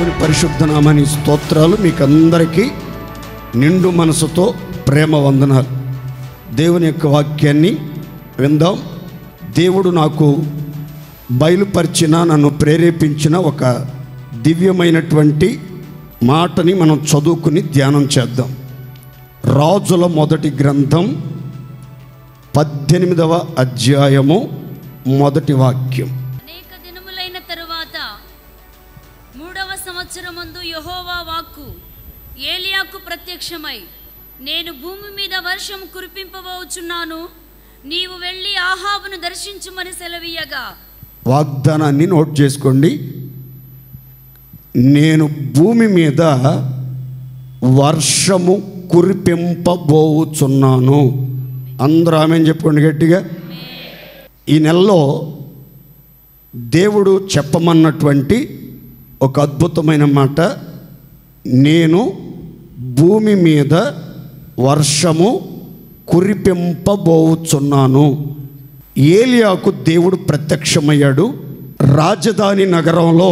దేవుని పరిశుద్ధ నామానికి స్తోత్రాలు. మీకు అందరికీ నిండు మనసుతో ప్రేమ వందనాలు. దేవుని యొక్క వాక్యాన్ని విందాం. దేవుడు నాకు బయలుపరిచిన, నన్ను ప్రేరేపించిన ఒక దివ్యమైనటువంటి మాటని మనం చదువుకుని ధ్యానం చేద్దాం. రాజుల మొదటి గ్రంథం 18వ అధ్యాయము మొదటి వాక్యం. అనేక దినములైన తరువాత 3వ సంవత్సరమందు యెహోవా వాక్కు ఏలియాకు ప్రత్యక్షమై, నేను భూమి మీద వర్షం కురిపింపబోచున్నాను, నీవు వెళ్ళి ఆహాబును దర్శించుమని సెలవీయగా. వాగ్దానాన్ని నోట్ చేసుకోండి. నేను భూమి మీద వర్షము కురిపింపబోచున్నాను. అందరూ ఆమేన్ చెప్పుకోండి గట్టిగా. ఈ నెలలో దేవుడు చెప్పమన్నటువంటి ఒక అద్భుతమైన మాట, నేను భూమి మీద వర్షము కురిపింపబోచున్నాను. ఏలియాకు దేవుడు ప్రత్యక్షమయ్యాడు. రాజధాని నగరంలో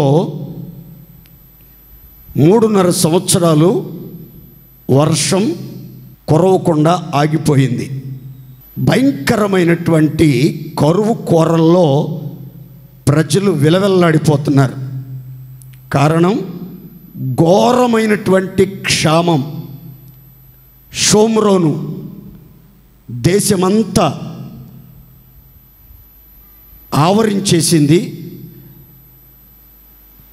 3.5 సంవత్సరాలు వర్షం కురవకుండా ఆగిపోయింది. భయంకరమైనటువంటి కరువు కోరల్లో ప్రజలు విలవెల్లాడిపోతున్నారు. కారణం ఘోరమైనటువంటి క్షామం. షోమ్రోను దేశమంతా ఆవరించేసింది.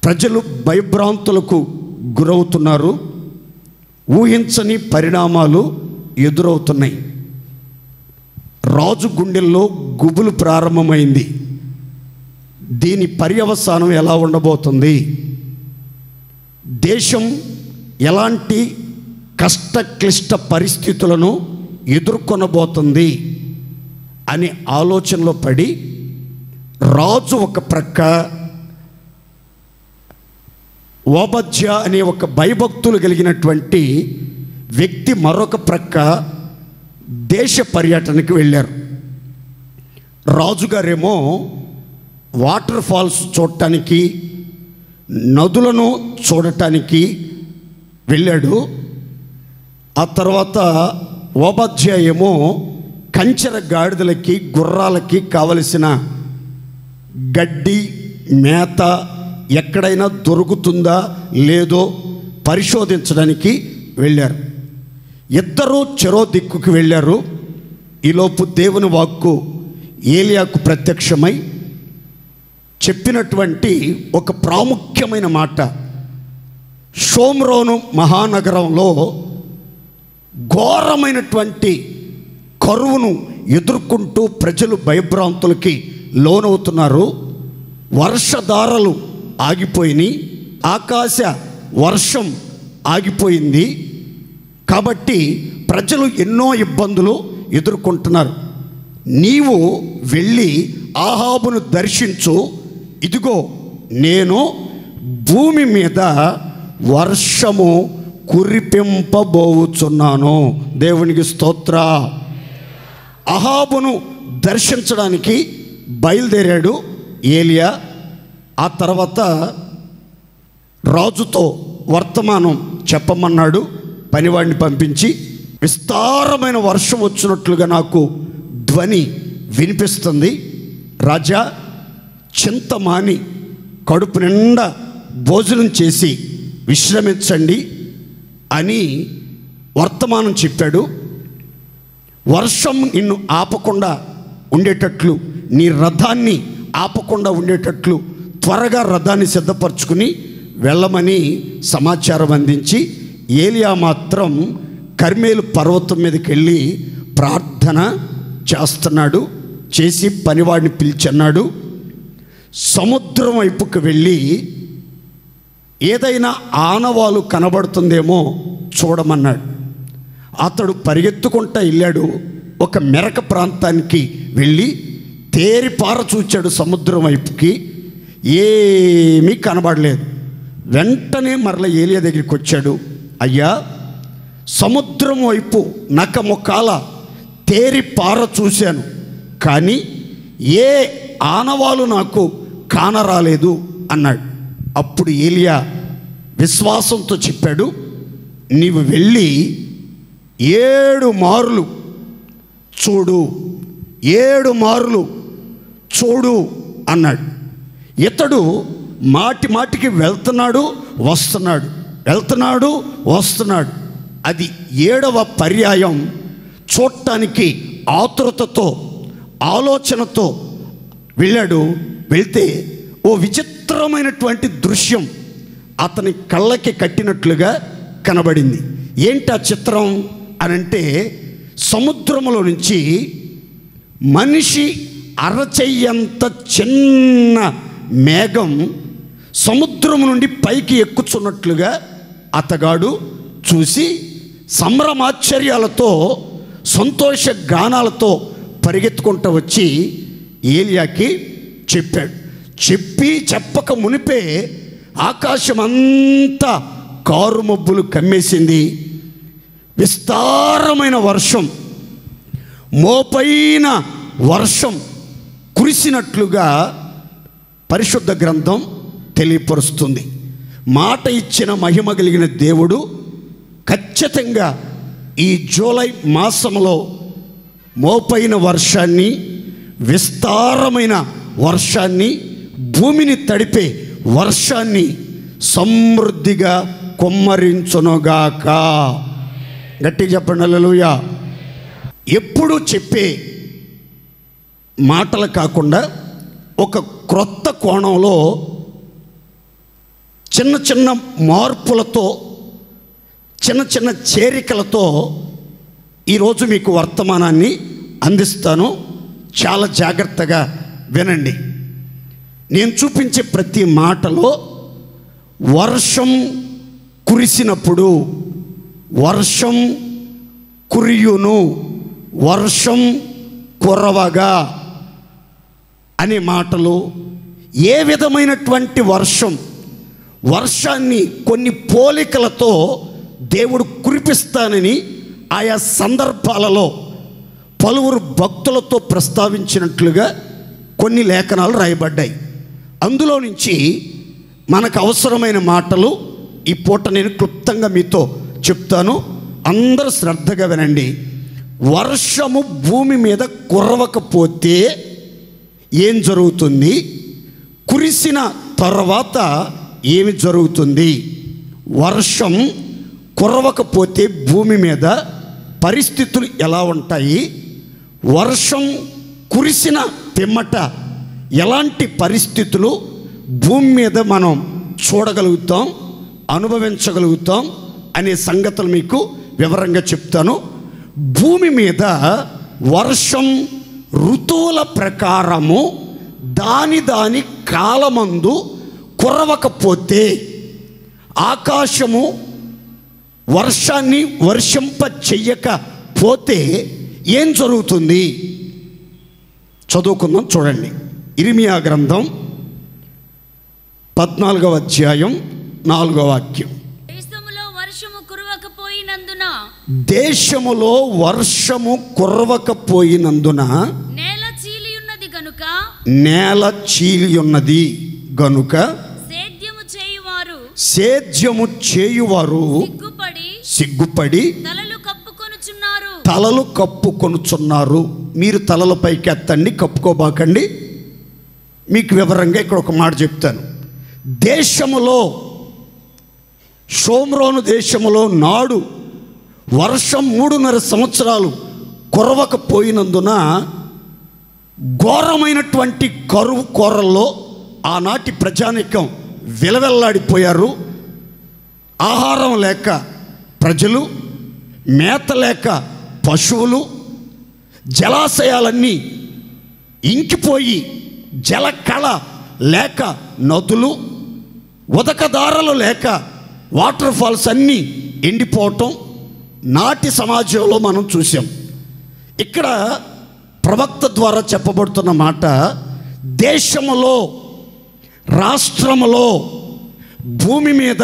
ప్రజలు భయభ్రాంతులకు గురవుతున్నారు. ఊహించని పరిణామాలు ఎదురవుతున్నాయి. రాజు గుండెల్లో గుబులు ప్రారంభమైంది. దీని పర్యవసానం ఎలా ఉండబోతుంది, దేశం ఎలాంటి కష్ట క్లిష్ట పరిస్థితులను ఎదుర్కొనబోతుంది అనే ఆలోచనలో పడి రాజు ఒక ప్రక్క, ఓబద్యా అనే ఒక భయభక్తులు కలిగినటువంటి వ్యక్తి మరొక ప్రక్క దేశ పర్యటనకి వెళ్ళారు. రాజుగారేమో వాటర్ ఫాల్స్ చూడటానికి, నదులను చూడటానికి వెళ్ళాడు. ఆ తర్వాత ఓబద్యా ఏమో కంచెర గాడిదలకి, గుర్రాలకి కావలసిన గడ్డి మేత ఎక్కడైనా దొరుకుతుందా లేదో పరిశోధించడానికి వెళ్ళారు. ఇద్దరూ చెరో దిక్కుకు వెళ్ళారు. ఈలోపు దేవుని వాక్కు ఏలియాకు ప్రత్యక్షమై చెప్పినటువంటి ఒక ప్రాముఖ్యమైన మాట, షోమ్రోను మహానగరంలో ఘోరమైనటువంటి కరువును ఎదుర్కొంటూ ప్రజలు భయభ్రాంతులకి లోనవుతున్నారు. వర్షధారలు ఆగిపోయినాయి, ఆకాశ వర్షం ఆగిపోయింది. కాబట్టి ప్రజలు ఎన్నో ఇబ్బందులు ఎదుర్కొంటున్నారు. నీవు వెళ్ళి ఆహాబును దర్శించు, ఇదిగో నేను భూమి మీద వర్షము కురిపింపబోచున్నాను. దేవునికి స్తోత్ర. అహాబును దర్శించడానికి బయలుదేరాడు ఏలియా. ఆ తర్వాత రాజుతో వర్తమానం చెప్పమన్నాడు. పనివాడిని పంపించి, విస్తారమైన వర్షం వచ్చినట్లుగా నాకు ధ్వని వినిపిస్తుంది. రాజా, చింతమాని కడుపు నిండా భోజనం చేసి విశ్రమించండి అని వర్తమానం చెప్పాడు. వర్షం నిన్ను ఆపకుండా ఉండేటట్లు, నీ రథాన్ని ఆపకుండా ఉండేటట్లు త్వరగా రథాన్ని సిద్ధపరచుకుని వెళ్ళమని సమాచారం అందించి, ఏలియా మాత్రం కర్మేలు పర్వతం మీదకి వెళ్ళి ప్రార్థన చేస్తున్నాడు. చేసి పనివాడిని పిలిచన్నాడు, సముద్రం వైపుకు వెళ్ళి ఏదైనా ఆనవాలు కనబడుతుందేమో చూడమన్నాడు. అతడు పరిగెత్తుకుంటా వెళ్ళాడు. ఒక మెరక ప్రాంతానికి వెళ్ళి తేరిపార చూచాడు సముద్రం వైపుకి. ఏమీ కనబడలేదు. వెంటనే మరల ఏలియా దగ్గరికి వచ్చాడు. అయ్యా, సముద్రం వైపు నకముకాల తేరిపార చూశాను, కానీ ఏ ఆనవాలు నాకు కానరాలేదు అన్నాడు. అప్పుడు ఏలియా విశ్వాసంతో చెప్పాడు, నీవు వెళ్ళి 7 మార్లు చూడు, 7 మార్లు చూడు అన్నాడు. ఇతడు మాటి మాటికి వెళ్తున్నాడు వస్తున్నాడు. అది 7వ పర్యాయం చూడటానికి ఆతురతతో ఆలోచనతో వెళ్ళాడు. వెళ్తే ఓ విచిత్రమైనటువంటి దృశ్యం అతని కళ్ళకి కట్టినట్లుగా కనబడింది. ఏంటి ఆ చిత్రం అనంటే, సముద్రములో నుంచి మనిషి అరచెయ్యంత చిన్న మేఘం సముద్రం నుండి పైకి ఎక్కుచున్నట్లుగా అతగాడు చూసి సంభ్రమాశ్చర్యాలతో సంతోష గానాలతో పరిగెత్తుకుంటూ వచ్చి ఏలియాకి చెప్పాడు. చెప్పక మునిపే ఆకాశమంతా కారు మబ్బులు కమ్మేసింది. విస్తారమైన వర్షం, మోపైన వర్షం కురిసినట్లుగా పరిశుద్ధ గ్రంథం తెలియపరుస్తుంది. మాట ఇచ్చిన మహిమ కలిగిన దేవుడు ఖచ్చితంగా ఈ జూలై మాసంలో మోపైన వర్షాన్ని, విస్తారమైన వర్షాన్ని, భూమిని తడిపే వర్షాన్ని సమృద్ధిగా కుమ్మరించునుగాక. గట్టిగా చెప్పండి హల్లెలూయా. ఎప్పుడు చెప్పే మాటలు కాకుండా ఒక క్రొత్త కోణంలో చిన్న చిన్న మార్పులతో, చిన్న చిన్న చేరికలతో ఈరోజు మీకు వర్తమానాన్ని అందిస్తాను. చాలా జాగ్రత్తగా వినండి. నేను చూపించే ప్రతి మాటలో వర్షం కురిసినప్పుడు, వర్షం కురియును, వర్షం కురవగా అనే మాటలు, ఏ విధమైనటువంటి వర్షాన్ని కొన్ని పోలికలతో దేవుడు కురిపిస్తానని ఆయా సందర్భాలలో పలువురు భక్తులతో ప్రస్తావించినట్లుగా కొన్ని లేఖనాలు రాయబడ్డాయి. అందులో నుంచి మనకు అవసరమైన మాటలు ఈ పూట నేను క్లుప్తంగా మీతో చెప్తాను. అందరూ శ్రద్ధగా వినండి. వర్షము భూమి మీద కురవకపోతే ఏం జరుగుతుంది? కురిసిన తర్వాత ఏమి జరుగుతుంది? వర్షం కురవకపోతే భూమి మీద పరిస్థితులు ఎలా ఉంటాయి? వర్షం కురిసిన పిమ్మట ఎలాంటి పరిస్థితులు భూమి మీద మనం చూడగలుగుతాం, అనుభవించగలుగుతాం అనే సంగతులు మీకు వివరంగా చెప్తాను. భూమి మీద వర్షం ఋతువుల ప్రకారము దాని కాలమందు కురవకపోతే, ఆకాశము వర్షాన్ని వర్షింప చెయ్యకపోతే ఏం జరుగుతుంది? చదువుకుందాం, చూడండి. ఇర్మియా గ్రంథం 14వ అధ్యాయం 4వ వాక్యం. దేశములో వర్షము కురవకపోయినందున నేల చీలి ఉన్నది గనుక సేద్యము చేయువారు సిగ్గుపడి తలలు కప్పుకొనుచున్నారు. మీరు తలల పైకి ఎత్తండి, కప్పుకోబాకండి. మీకు వివరంగా ఇక్కడ ఒక మాట చెప్తాను. దేశములో, షోమ్రోను దేశములో నాడు వర్షం 3.5 సంవత్సరాలు కురవకపోయినందున ఘోరమైనటువంటి కరువు కోరల్లో ఆనాటి ప్రజానీకం విలవెల్లాడిపోయారు. ఆహారం లేక ప్రజలు, మేత లేక పశువులు, జలాశయాలన్నీ ఇంకిపోయి జలకళ లేక నదులు, ఉదకదారలు లేక వాటర్ ఫాల్స్ అన్నీ ఎండిపోవటం నాటి సమాజంలో మనం చూసాం. ఇక్కడ ప్రవక్త ద్వారా చెప్పబడుతున్న మాట, దేశములో, రాష్ట్రములో, భూమి మీద,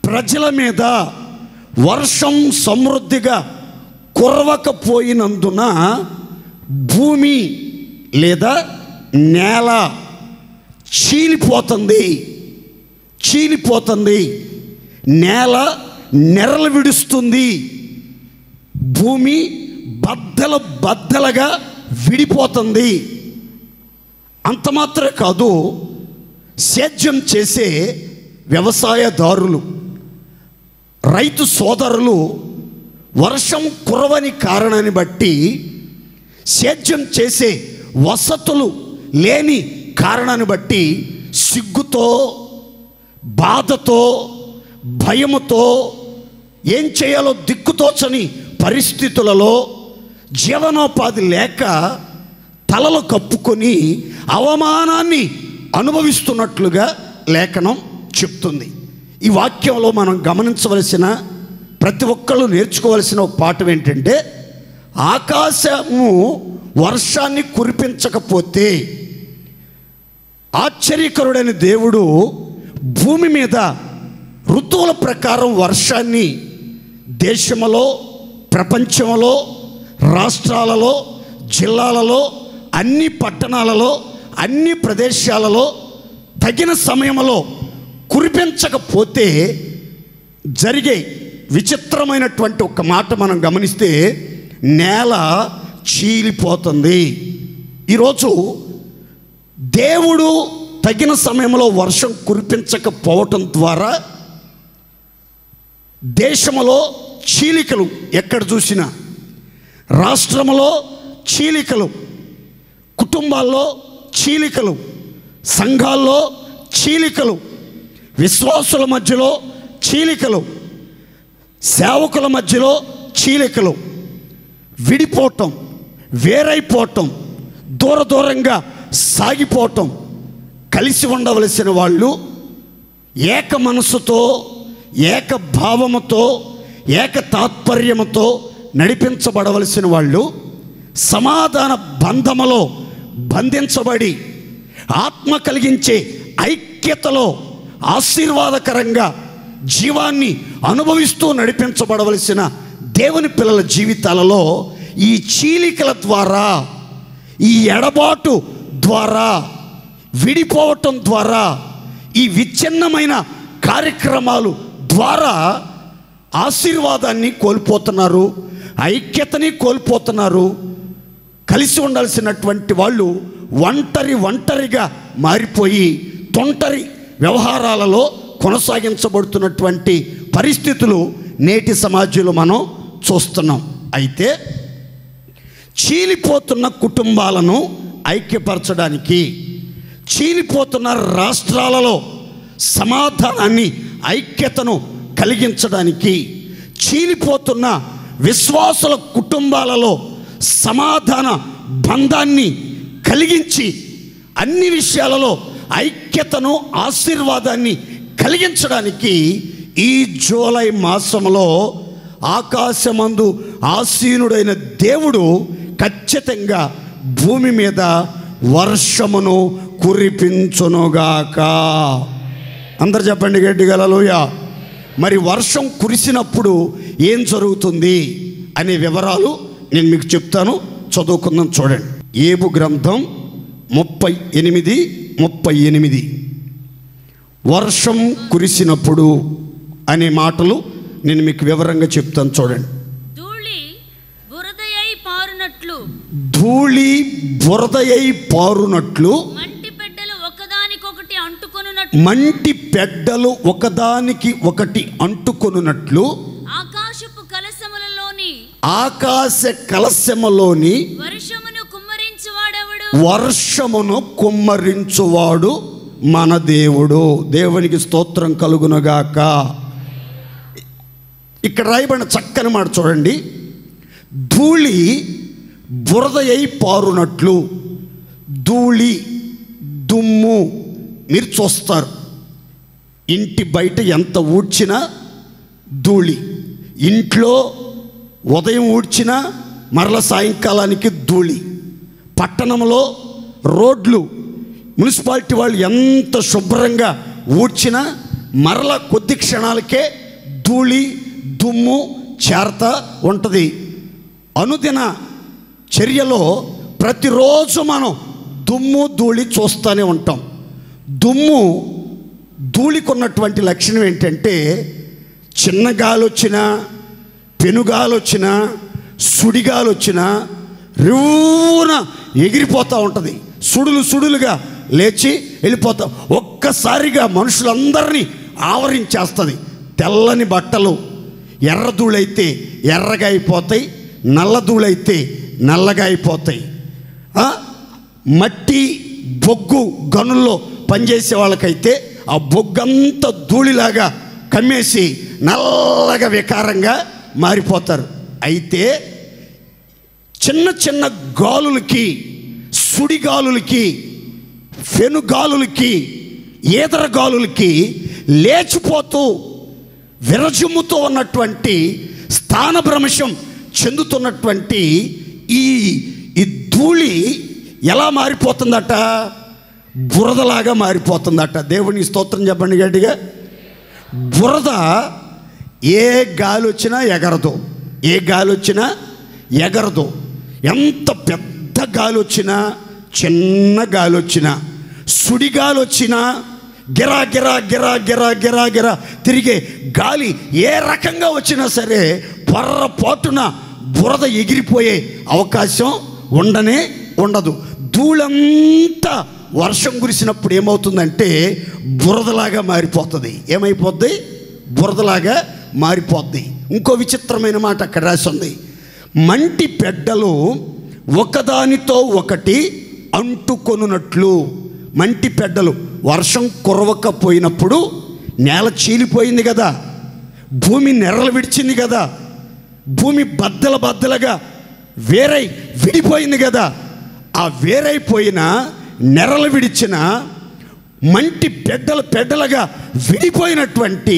ప్రజల మీద వర్షం సమృద్ధిగా కురవకపోయినందున భూమి లేదా నేల చీలిపోతుంది. చీలిపోతుంది, నేల నెరలు విడుస్తుంది, భూమి బద్దలుగా విడిపోతుంది. అంత మాత్రమే కాదు, సేద్యం చేసే వ్యవసాయదారులు, రైతు సోదరులు వర్షం కురవని కారణాన్ని బట్టి, సేద్యం చేసే వసతులు లేని కారణాన్ని బట్టి సిగ్గుతో, బాధతో, భయముతో, ఏం చేయాలో దిక్కుతోచని పరిస్థితులలో జీవనోపాధి లేక తలలు కప్పుకొని అవమానాన్ని అనుభవిస్తున్నట్లుగా లేఖనం చెప్తుంది. ఈ వాక్యంలో మనం గమనించవలసిన, ప్రతి ఒక్కళ్ళు నేర్చుకోవలసిన ఒక పాఠం ఏంటంటే, ఆకాశము వర్షాన్ని కురిపించకపోతే ఆశ్చర్యకరుడైన దేవుడు భూమి మీద ఋతువుల ప్రకారం వర్షాన్ని దేశంలో, ప్రపంచంలో, రాష్ట్రాలలో, జిల్లాలలో, అన్ని పట్టణాలలో, అన్ని ప్రదేశాలలో తగిన సమయంలో కురిపించకపోతే జరిగే విచిత్రమైనటువంటి ఒక మాట మనం గమనిస్తే, నేల చీలిపోతుంది. ఈరోజు దేవుడు తగిన సమయంలో వర్షం కురిపించకపోవటం ద్వారా దేశంలో చీలికలు, ఎక్కడ చూసినా రాష్ట్రంలో చీలికలు, కుటుంబాల్లో చీలికలు, సంఘాల్లో చీలికలు, విశ్వాసుల మధ్యలో చీలికలు, సేవకుల మధ్యలో చీలికలు, విడిపోవటం, వేరైపోవటం, దూరంగా సాగిపోవటం. కలిసి ఉండవలసిన వాళ్ళు ఏక మనసుతో, ఏక భావముతో, ఏక తాత్పర్యముతో నడిపించబడవలసిన వాళ్ళు సమాధాన బంధములో బంధించబడి ఆత్మ కలిగించే ఐక్యతలో ఆశీర్వాదకరంగా జీవాన్ని అనుభవిస్తూ నడిపించబడవలసిన దేవుని పిల్లల జీవితాలలో ఈ చీలికల ద్వారా, ఈ ఎడబాటు ద్వారా, విడిపోవటం ద్వారా, ఈ విచ్ఛిన్నమైన కార్యక్రమాలు ద్వారా ఆశీర్వాదాన్ని కోల్పోతున్నారు, ఐక్యతని కోల్పోతున్నారు. కలిసి ఉండాల్సినటువంటి వాళ్ళు ఒంటరిగా మారిపోయి తొంటరి వ్యవహారాలలో కొనసాగించబడుతున్నటువంటి పరిస్థితులు నేటి సమాజంలో మనం చూస్తున్నాం. అయితే చీలిపోతున్న కుటుంబాలను ఐక్యపరచడానికి, చీలిపోతున్న రాష్ట్రాలలో సమాధానాన్ని, ఐక్యతను కలిగించడానికి, చీలిపోతున్న విశ్వాసుల కుటుంబాలలో సమాధాన బంధాన్ని కలిగించి అన్ని విషయాలలో ఐక్యతను, ఆశీర్వాదాన్ని కలిగించడానికి ఈ జూలై మాసంలో ఆకాశమందు ఆసీనుడైన దేవుడు ఖచ్చితంగా భూమి మీద వర్షమును కురిపించునుగాక. అందరు చెప్పండి గట్టిగా హల్లెలూయా. మరి వర్షం కురిసినప్పుడు ఏం జరుగుతుంది అనే వివరాలు నేను మీకు చెప్తాను, చదువుకుందాం. చూడండి, ఏబు గ్రంథం 38:38 వర్షం కురిసినప్పుడు అనే మాటలు నేను మీకు వివరంగా చెప్తాను. చూడండి, ధూళి బురదయై పారునట్లు, ధూళి బురదయై పారునట్లు, మంటి పెడ్డలు ఒకదానికొకటి అంటుకొనున్నట్లు, మంటి పెడ్డలు ఒకదానికి ఒకటి అంటుకొనున్నట్లు, ఆకాశపు కలశములలోని, ఆకాశ కలశములోని వర్షమును కుమ్మరించువాడెవడు, వర్షమును కుమ్మరించువాడు మన దేవుడు. దేవునికి స్తోత్రం కలుగునుగాక. ఇక్కడ రాయబడిన చక్కని మాట చూడండి, ధూళి బురదయై పారునట్లు. ధూళి, దుమ్ము మీరు చూస్తారు, ఇంటి బయట ఎంత ఊడ్చినా ధూళి, ఇంట్లో ఉదయం ఊడ్చినా మరల సాయంకాలానికి ధూళి, పట్టణంలో రోడ్లు మున్సిపాలిటీ వాళ్ళు ఎంత శుభ్రంగా ఊడ్చినా మరల కొద్ది క్షణాలకే ధూళి, దుమ్ము చేరతా ఉంటుంది. అనుదిన చర్యలో ప్రతిరోజు మనం దుమ్ము ధూళి చూస్తూనే ఉంటాం. దుమ్ము ధూళికి ఉన్నటువంటి లక్షణం ఏంటంటే చిన్న గాలి వచ్చినా, పెనుగాలి వచ్చినా, సుడిగాలి వచ్చినా రువ్వున ఎగిరిపోతూ ఉంటుంది. సుడులుగా లేచి వెళ్ళిపోతా, ఒక్కసారిగా మనుషులందరినీ ఆవరించేస్తుంది. తెల్లని బట్టలు ఎర్రధూళైతే ఎర్రగా అయిపోతాయి, నల్లధూళైతే నల్లగా అయిపోతాయి. మట్టి బొగ్గు గనుల్లో పనిచేసే వాళ్ళకైతే ఆ బొగ్గంతా ధూళిలాగా కమ్మేసి నల్లగా వికారంగా మారిపోతారు. అయితే చిన్న చిన్న గాలులకి, సుడిగాలులకి, ఫెనుగాలులకి, ఈదరగాలులకి లేచిపోతూ విరజిమ్ముతూ ఉన్నటువంటి, స్థానభ్రంశం చెందుతున్నటువంటి ఈ ధూళి ఎలా మారిపోతుందట? బురదలాగా మారిపోతుందట. దేవుని స్తోత్రం చెప్పండి గట్టిగా. బురద ఏ గాలి వచ్చినా ఎగరదు, ఏ గాలి వచ్చినా ఎగరదు. ఎంత పెద్ద గాలి వచ్చినా, చిన్న గాలి వచ్చినా, సుడిగాలి వచ్చినా, గిరా గిరా గిరా గిరా గిరా గిరా తిరిగే గాలి ఏ రకంగా వచ్చినా సరే పొర్రపాటున బురద ఎగిరిపోయే అవకాశం ఉండనే ఉండదు. ధూళంతా వర్షం కురిసినప్పుడు ఏమవుతుందంటే బురదలాగా మారిపోతుంది. ఏమైపోద్ది? బురదలాగా మారిపోద్ది. ఇంకో విచిత్రమైన మాట అక్కడ రాసి ఉంది. మంటి పెడ్డలు ఒకదానితో ఒకటి అంటుకొనున్నట్లు. మంటి పెడ్డలు వర్షం కురవకపోయినప్పుడు నేల చీలిపోయింది కదా, భూమి నెర్రలు విడిచింది కదా, భూమి బద్దలుగా విడిపోయింది కదా. ఆ వేరైపోయిన నెరలు విడిచిన మంటి పెడ్డలుగా విడిపోయినటువంటి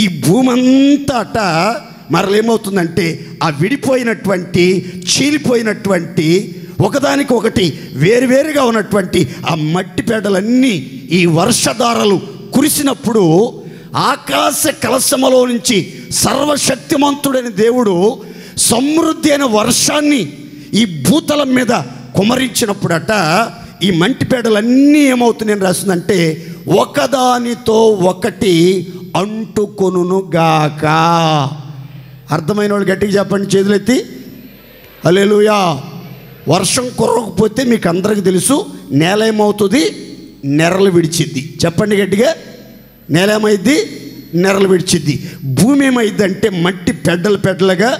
ఈ భూమి అంతట మరలేమవుతుందంటే ఆ విడిపోయినటువంటి, చీలిపోయినటువంటి, ఒకదానికి ఒకటి వేరువేరుగా ఉన్నటువంటి ఆ మట్టి పెడ్డలన్నీ ఈ వర్షధారలు కురిసినప్పుడు ఆకాశ కలశములో నుంచి సర్వశక్తిమంతుడైన దేవుడు సమృద్ధి అయిన వర్షాన్ని ఈ భూతలం మీద కుమరించినప్పుడట ఈ మంటి పేడలన్నీ ఏమవుతున్నాయని రాస్తుందంటే ఒకదానితో ఒకటి అంటుకొనుగాక. అర్థమైన వాళ్ళు గట్టిగా చెప్పండి, చేతులెత్తి హల్లెలూయా. వర్షం కురవకపోతే మీకు అందరికీ తెలుసు నేల ఏమవుతుంది? నెరలు విడిచిద్ది. చెప్పండి గట్టిగా. నేల ఏమైద్ది? నెరలు విడిచిద్ది. భూమి ఏమైద్ది అంటే మట్టి పెడ్డలుగా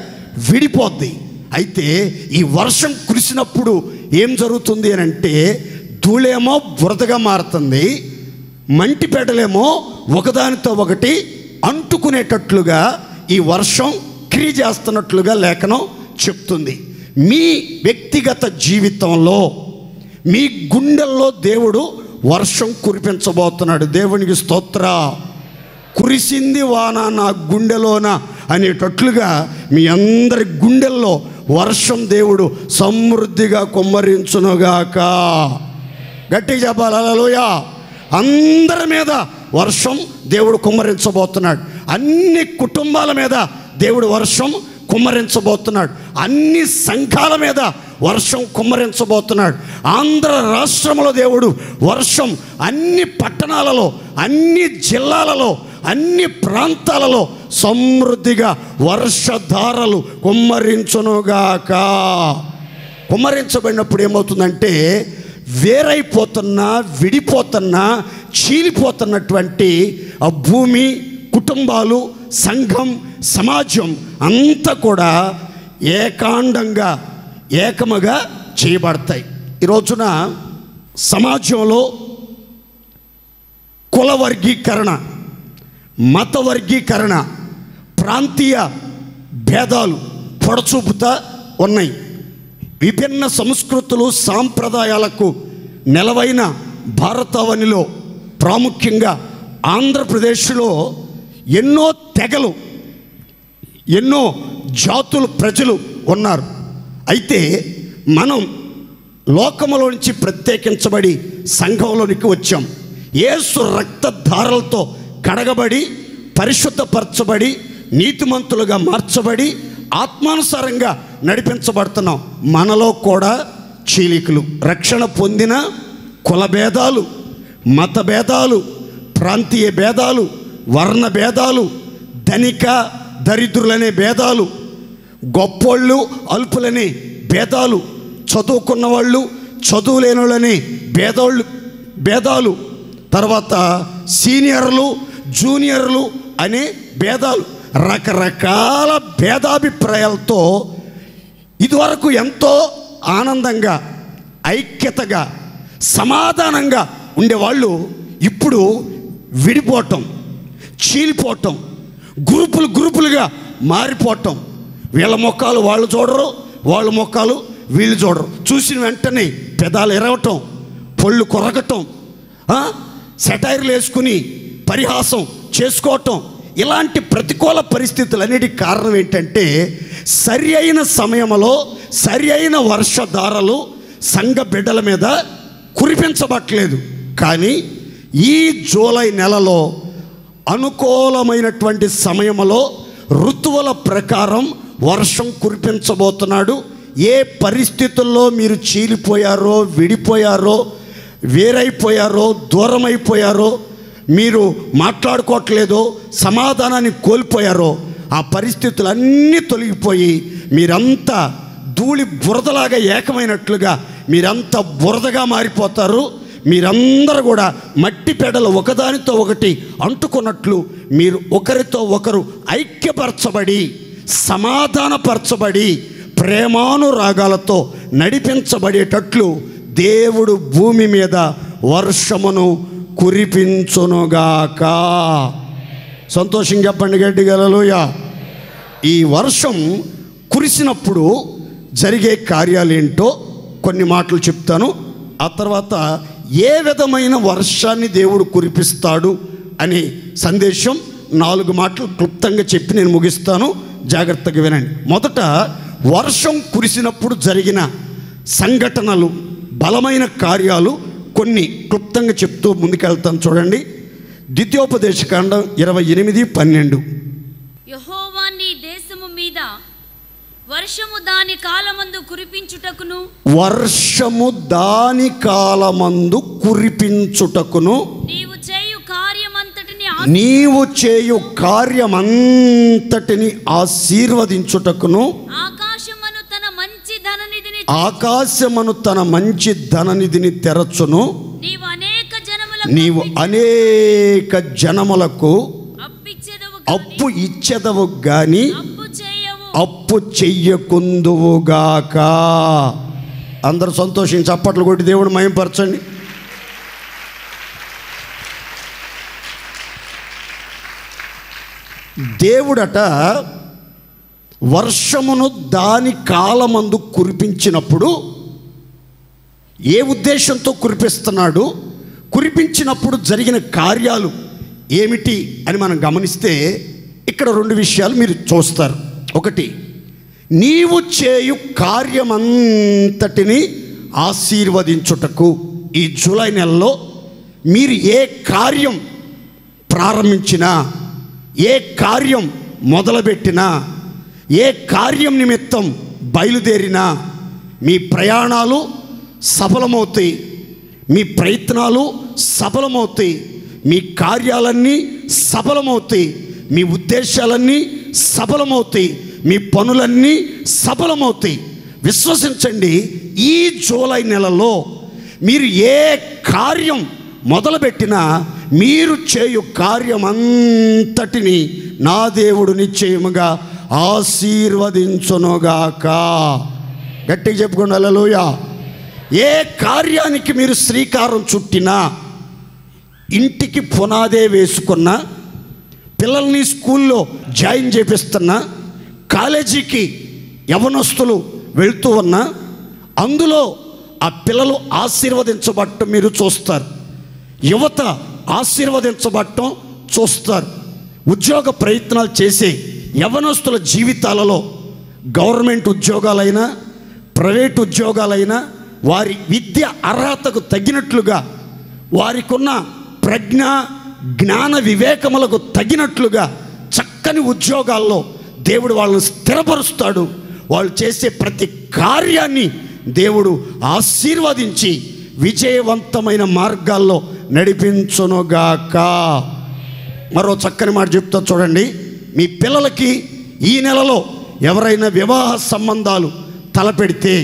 విడిపోద్ది. అయితే ఈ వర్షం కురిసినప్పుడు ఏం జరుగుతుంది అని అంటే ధూళేమో బురదగా మారుతుంది, మంటి పెడ్డలేమో ఒకదానితో ఒకటి అంటుకునేటట్లుగా ఈ వర్షం క్రియ చేస్తున్నట్లుగా లేఖనం చెప్తుంది. మీ వ్యక్తిగత జీవితంలో, మీ గుండెల్లో దేవుడు వర్షం కురిపించబోతున్నాడు. దేవునికి స్తోత్ర. కురిసింది వాన నా గుండెలోన అనేటట్లుగా మీ అందరి గుండెల్లో వర్షం దేవుడు సమృద్ధిగా కుమ్మరించునుగాక. గట్టిగా చెప్పాలి హల్లెలూయా. అందరి మీద వర్షం దేవుడు కుమ్మరించబోతున్నాడు. అన్ని కుటుంబాల మీద దేవుడు వర్షం కుమ్మరించబోతున్నాడు. అన్ని సంఘాల మీద వర్షం కుమ్మరించబోతున్నాడు. ఆంధ్ర రాష్ట్రంలో దేవుడు వర్షం అన్ని పట్టణాలలో, అన్ని జిల్లాలలో, అన్ని ప్రాంతాలలో సమృద్ధిగా వర్షధారలు కుమ్మరించునుగాక. కుమ్మరించబడినప్పుడు ఏమవుతుందంటే వేరైపోతున్నా, విడిపోతున్నా, చీలిపోతున్నటువంటి ఆ భూమి, కుటుంబాలు, సంఘం, సమాజం అంతా కూడా ఏకాండంగా, ఏకముగా చేయబడతాయి. ఈ రోజున సమాజంలో కుల వర్గీకరణ, మత వర్గీకరణ, ప్రాంతీయ భేదాలు పొడచూపుతా ఉన్నాయి. విభిన్న సంస్కృతులు, సాంప్రదాయాలకు నెలవైన భారతావనిలో, ప్రాముఖ్యంగా ఆంధ్రప్రదేశ్లో ఎన్నో తెగలు, ఎన్నో జాతులు, ప్రజలు ఉన్నారు. అయితే మనం లోకములో నుంచి ప్రత్యేకించబడి సంఘంలోనికి వచ్చాం. యేసు రక్తధారలతో కడగబడి, పరిశుద్ధపరచబడి, నీతిమంతులుగా మార్చబడి, ఆత్మానుసారంగా నడిపించబడుతున్నాం. మనలో కూడా చీలికలు, రక్షణ పొందిన కులభేదాలు, మతభేదాలు, ప్రాంతీయ భేదాలు, వర్ణ భేదాలు, ధనిక దరిద్రులనే భేదాలు, గొప్పోళ్ళు అల్పులనే భేదాలు, చదువుకున్న వాళ్ళు చదువు లేని వాళ్ళని భేదాలు, తర్వాత సీనియర్లు జూనియర్లు అనే భేదాలు, రకరకాల భేదాభిప్రాయాలతో ఇదివరకు ఎంతో ఆనందంగా ఐక్యతగా సమాధానంగా ఉండేవాళ్ళు ఇప్పుడు విడిపోవటం, చీలిపోవటం, గ్రూపులుగా మారిపోవటం. వీళ్ళ మొక్కలు వాళ్ళు చూడరు, వాళ్ళ మొక్కలు వీళ్ళు చూడరు. చూసిన వెంటనే పెదాలు ఎరవటం, పళ్ళు కొరగటం, సెటైర్లు వేసుకుని పరిహాసం చేసుకోవటం, ఇలాంటి ప్రతికూల పరిస్థితులన్నిటికీ కారణం ఏంటంటే సరి అయిన సమయంలో సరి అయిన వర్షధారలు సంఘ బిడ్డల మీద కురిపించబట్టలేదు. కానీ ఈ జూలై నెలలో అనుకూలమైనటువంటి సమయంలో ఋతువుల ప్రకారం వర్షం కురిపించబోతున్నాడు. ఏ పరిస్థితుల్లో మీరు చీలిపోయారో, విడిపోయారో, వేరైపోయారో, దూరమైపోయారో, మీరు మాట్లాడుకోవట్లేదో, సమాధానాన్ని కోల్పోయారో ఆ పరిస్థితులన్నీ తొలగిపోయి మీరంతా ధూళి బురదలాగా ఏకమైనట్లుగా మీరంతా బురదగా మారిపోతారు. మీరందరూ కూడా మట్టి పెడలు ఒకదానితో ఒకటి అంటుకున్నట్లు మీరు ఒకరితో ఒకరు ఐక్యపరచబడి సమాధానపరచబడి ప్రేమానురాగాలతో నడిపించబడేటట్లు దేవుడు భూమి మీద వర్షమును కురిపించునుగాక. సంతోషం చెప్పండి గట్టిగా హల్లెలూయా. ఈ వర్షం కురిసినప్పుడు జరిగే కార్యాలేంటో కొన్ని మాటలు చెప్తాను. ఆ తర్వాత ఏ విధమైన వర్షాన్ని దేవుడు కురిపిస్తాడు అనే సందేశం 4 మాటలు క్లుప్తంగా చెప్పి నేను ముగిస్తాను. జాగ్రత్తగా వినండి. మొదట వర్షం కురిసినప్పుడు జరిగిన సంఘటనలు, బలమైన కార్యాలు కొన్ని క్లుప్తంగా చెప్తూ ముందుకెళ్తాను. చూడండి, ద్వితీయోపదేశకాండం 28:12. యెహోవా నీ దేశము మీద వర్షము దాని కాలమందు కురిపించుటకును, వర్షము దాని కాలమందు కురిపించుటకును, నీవు చేయు కార్యమంతటిని ఆశీర్వదించుటకును, ఆకాశమును తన మంచి ధననిధిని తెరచును, నీవు అనేక జనములకు అప్పు ఇచ్చెదవు గాని అప్పు చెయ్యకుందువుగాక. అందరూ సంతోషించి చప్పట్లు కొట్టి దేవుడు మహిమపరచండి. దేవుడట వర్షమును దాని కాలమందు కురిపించినప్పుడు ఏ ఉద్దేశంతో కురిపిస్తున్నాడు, కురిపించినప్పుడు జరిగిన కార్యాలు ఏమిటి అని మనం గమనిస్తే ఇక్కడ 2 విషయాలు మీరు చూస్తారు. ఒకటి, నీవు చేయు కార్యమంతటిని ఆశీర్వదించుటకు. ఈ జూలై నెలలో మీరు ఏ కార్యం ప్రారంభించినా, ఏ కార్యం మొదలుపెట్టినా, ఏ కార్యం నిమిత్తం బయలుదేరినా మీ ప్రయాణాలు సఫలమవుతాయి, మీ ప్రయత్నాలు సఫలమవుతాయి, మీ కార్యాలన్నీ సఫలమవుతాయి, మీ ఉద్దేశాలన్నీ సఫలమవుతాయి, మీ పనులన్నీ సఫలమవుతాయి. విశ్వసించండి, ఈ జూలై నెలలో మీరు ఏ కార్యం మొదలుపెట్టినా మీరు చేయు కార్యమంతటిని నా దేవుడు నిశ్చయముగా ఆశీర్వదించునుగాక. గట్టిగా చెప్పుకోండి హల్లెలూయా. ఏ కార్యానికి మీరు శ్రీకారం చుట్టినా, ఇంటికి పునాదే వేసుకున్నా, పిల్లల్ని స్కూల్లో జాయిన్ చేపిస్తున్నా, కాలేజీకి యవనస్తులు వెళ్తూ ఉన్నా, అందులో ఆ పిల్లలు ఆశీర్వదించబడటం మీరు చూస్తారు, యువత ఆశీర్వదించబడటం చూస్తారు. ఉద్యోగ ప్రయత్నాలు చేసే యవనస్తుల జీవితాలలో గవర్నమెంట్ ఉద్యోగాలైనా ప్రైవేట్ ఉద్యోగాలైనా వారి విద్య అర్హతకు తగినట్లుగా, వారికి ఉన్న ప్రజ్ఞ జ్ఞాన వివేకములకు తగినట్లుగా చక్కని ఉద్యోగాల్లో దేవుడు వాళ్ళని స్థిరపరుస్తాడు. వాళ్ళు చేసే ప్రతి కార్యాన్ని దేవుడు ఆశీర్వదించి విజయవంతమైన మార్గాల్లో నడిపించునుగాక. మరో చక్కని మాట చెప్తా చూడండి. మీ పిల్లలకి ఈ నెలలో ఎవరైనా వివాహ సంబంధాలు తలపెడితే,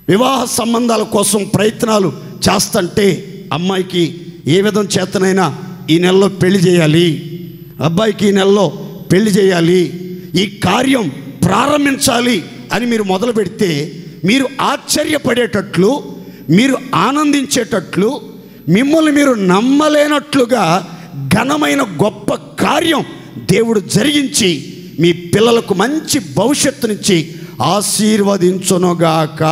వివాహ సంబంధాల కోసం ప్రయత్నాలు చేస్తుంటే, అమ్మాయికి ఏ విధం చేతనైనా ఈ నెలలో పెళ్లి చేయాలి, అబ్బాయికి ఈ నెలలో పెళ్లి చేయాలి, ఈ కార్యం ప్రారంభించాలి అని మీరు మొదలు పెడితే, మీరు ఆశ్చర్యపడేటట్లు, మీరు ఆనందించేటట్లు, మిమ్మల్ని మీరు నమ్మలేనట్లుగా ఘనమైన గొప్ప కార్యం దేవుడు జరిగించి మీ పిల్లలకు మంచి భవిష్యత్తునిచ్చి ఆశీర్వదించునుగాక.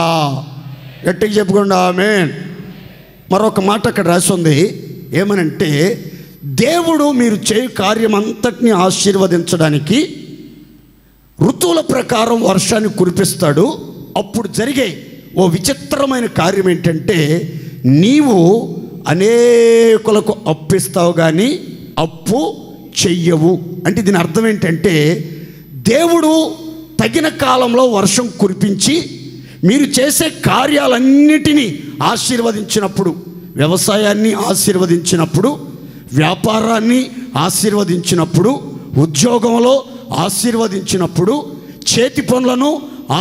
గట్టిగా చెప్పుకోండి ఆమేన్. మరొక మాట అక్కడ రాసి ఉంది. ఏమనంటే, దేవుడు మీరు చేయు కార్యం అంతటిని ఆశీర్వదించడానికి ఋతువుల ప్రకారం వర్షాన్ని కురిపిస్తాడు. అప్పుడు జరిగే ఓ విచిత్రమైన కార్యం ఏంటంటే, నీవు అనేకులకు అప్పిస్తావు కానీ అప్పు చెయ్యవు. అంటే దీని అర్థం ఏంటంటే, దేవుడు తగిన కాలంలో వర్షం కురిపించి మీరు చేసే కార్యాలన్నిటినీ ఆశీర్వదించినప్పుడు, వ్యవసాయాన్ని ఆశీర్వదించినప్పుడు, వ్యాపారాన్ని ఆశీర్వదించినప్పుడు, ఉద్యోగంలో ఆశీర్వదించినప్పుడు, చేతి పనులను